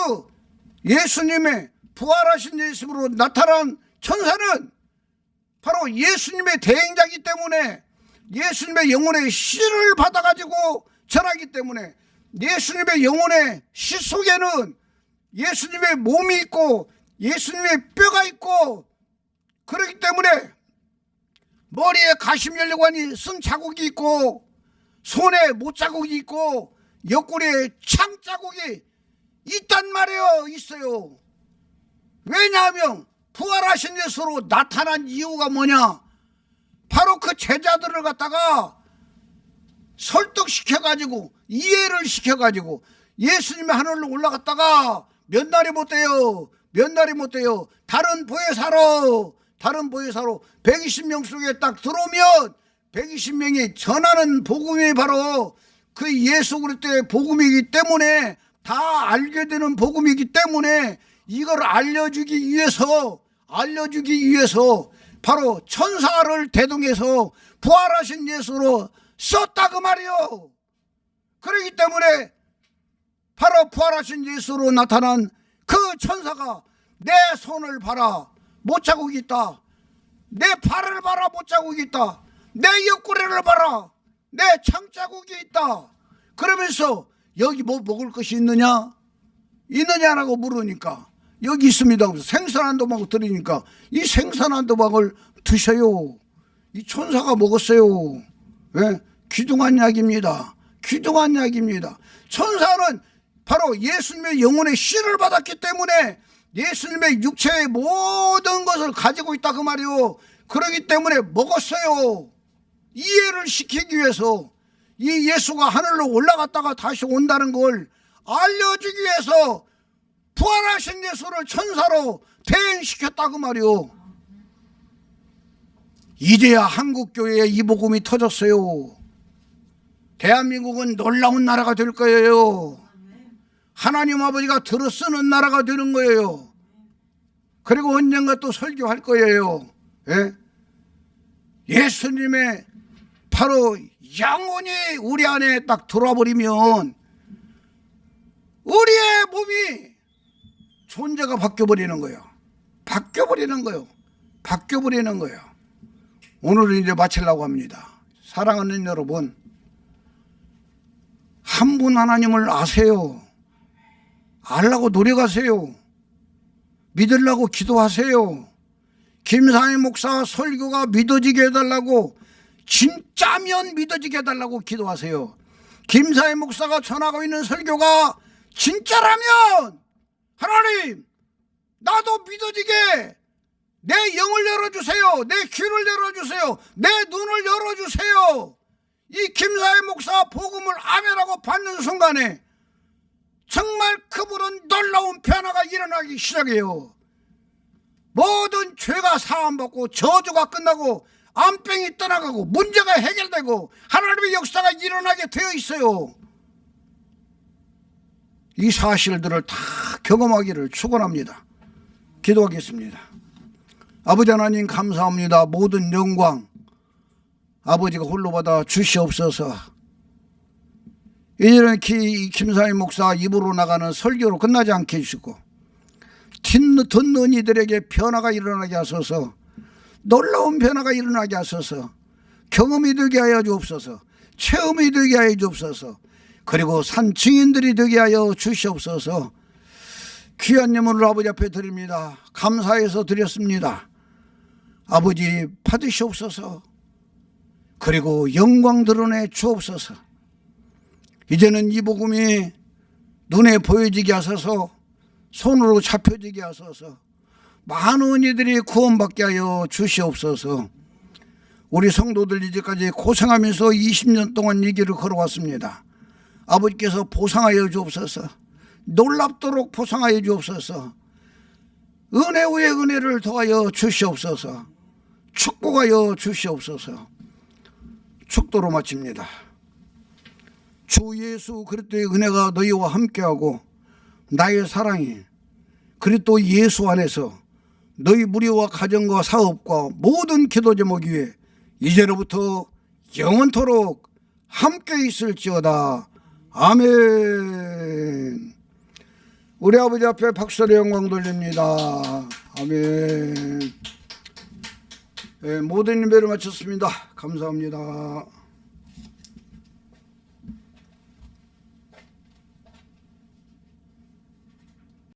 예수님의 부활하신 예수로 나타난 천사는 바로 예수님의 대행자이기 때문에 예수님의 영혼의 씨를 받아가지고 전하기 때문에 예수님의 영혼의 씨 속에는 예수님의 몸이 있고 예수님의 뼈가 있고, 그렇기 때문에 머리에 가심연료관이 쓴 자국이 있고 손에 못자국이 있고 옆구리에 창자국이 있단 말이에요. 있어요. 왜냐하면 부활하신 예수로 나타난 이유가 뭐냐, 바로 그 제자들을 갖다가 설득시켜가지고 이해를 시켜가지고 예수님이 하늘로 올라갔다가 몇 날이 못 돼요. 몇 날이 못 돼요. 다른 보혜사로 120명 속에 딱 들어오면 120명이 전하는 복음이 바로 그 예수 그리스도의 복음이기 때문에, 다 알게 되는 복음이기 때문에 이걸 알려주기 위해서 바로 천사를 대동해서 부활하신 예수로 썼다 그 말이요. 그렇기 때문에 바로 부활하신 예수로 나타난 그 천사가 내 손을 봐라 못 자국 있다, 내 발을 봐라 못 자국 있다, 내 옆구리를 봐라 내 창자국이 있다, 그러면서 여기 뭐 먹을 것이 있느냐라고 물으니까 여기 있습니다. 생선한 도박을 드리니까 이 생선한 도박을 드셔요. 이 천사가 먹었어요. 예? 귀중한 약입니다. 귀중한 약입니다. 천사는 바로 예수님의 영혼의 씨를 받았기 때문에 예수님의 육체의 모든 것을 가지고 있다 그 말이요. 그렇기 때문에 먹었어요. 이해를 시키기 위해서, 이 예수가 하늘로 올라갔다가 다시 온다는 걸 알려주기 위해서 부활하신 예수를 천사로 대행시켰다 그 말이요. 이제야 한국교회에 이 복음이 터졌어요. 대한민국은 놀라운 나라가 될 거예요. 하나님 아버지가 들어쓰는 나라가 되는 거예요. 그리고 언젠가 또 설교할 거예요. 예? 예수님의 바로 영혼이 우리 안에 딱 들어와 버리면 우리의 몸이 존재가 바뀌어버리는 거예요. 바뀌어버리는 거예요. 오늘은 이제 마치려고 합니다. 사랑하는 여러분, 한 분 하나님을 아세요. 알라고 노력하세요. 믿으려고 기도하세요. 김상희 목사 설교가 믿어지게 해달라고, 진짜면 믿어지게 해달라고 기도하세요. 김상희 목사가 전하고 있는 설교가 진짜라면 하나님 나도 믿어지게 내 영을 열어주세요. 내 귀를 열어주세요. 내 눈을 열어주세요. 이 김상희 목사 복음을 아멘하고 받는 순간에 정말 그분은 놀라운 변화가 일어나기 시작해요. 모든 죄가 사함받고 저주가 끝나고 암병이 떠나가고 문제가 해결되고 하나님의 역사가 일어나게 되어 있어요. 이 사실들을 다 경험하기를 축원합니다. 기도하겠습니다. 아버지 하나님 감사합니다. 모든 영광 아버지가 홀로 받아 주시옵소서. 이제는 김상희 목사 입으로 나가는 설교로 끝나지 않게 해주시고 듣는 이들에게 변화가 일어나게 하소서. 놀라운 변화가 일어나게 하소서. 경험이 되게 하여 주옵소서. 체험이 되게 하여 주옵소서. 그리고 산 증인들이 되게 하여 주시옵소서. 귀한 예물을 아버지 앞에 드립니다. 감사해서 드렸습니다. 아버지 받으시옵소서. 그리고 영광 드러내 주옵소서. 이제는 이 복음이 눈에 보여지게 하소서. 손으로 잡혀지게 하소서. 많은 이들이 구원받게 하여 주시옵소서. 우리 성도들 이제까지 고생하면서 20년 동안 이 길을 걸어왔습니다. 아버지께서 보상하여 주옵소서. 놀랍도록 보상하여 주옵소서. 은혜 위에 은혜를 더하여 주시옵소서. 축복하여 주시옵소서. 축도로 마칩니다. 주 예수 그리스도의 은혜가 너희와 함께하고 나의 사랑이 그리스도 예수 안에서 너희 무리와 가정과 사업과 모든 기도 제목 위에 이제로부터 영원토록 함께 있을지어다. 아멘. 우리 아버지 앞에 박수로 영광 돌립니다. 아멘. 네, 모든 예배를 마쳤습니다. 감사합니다.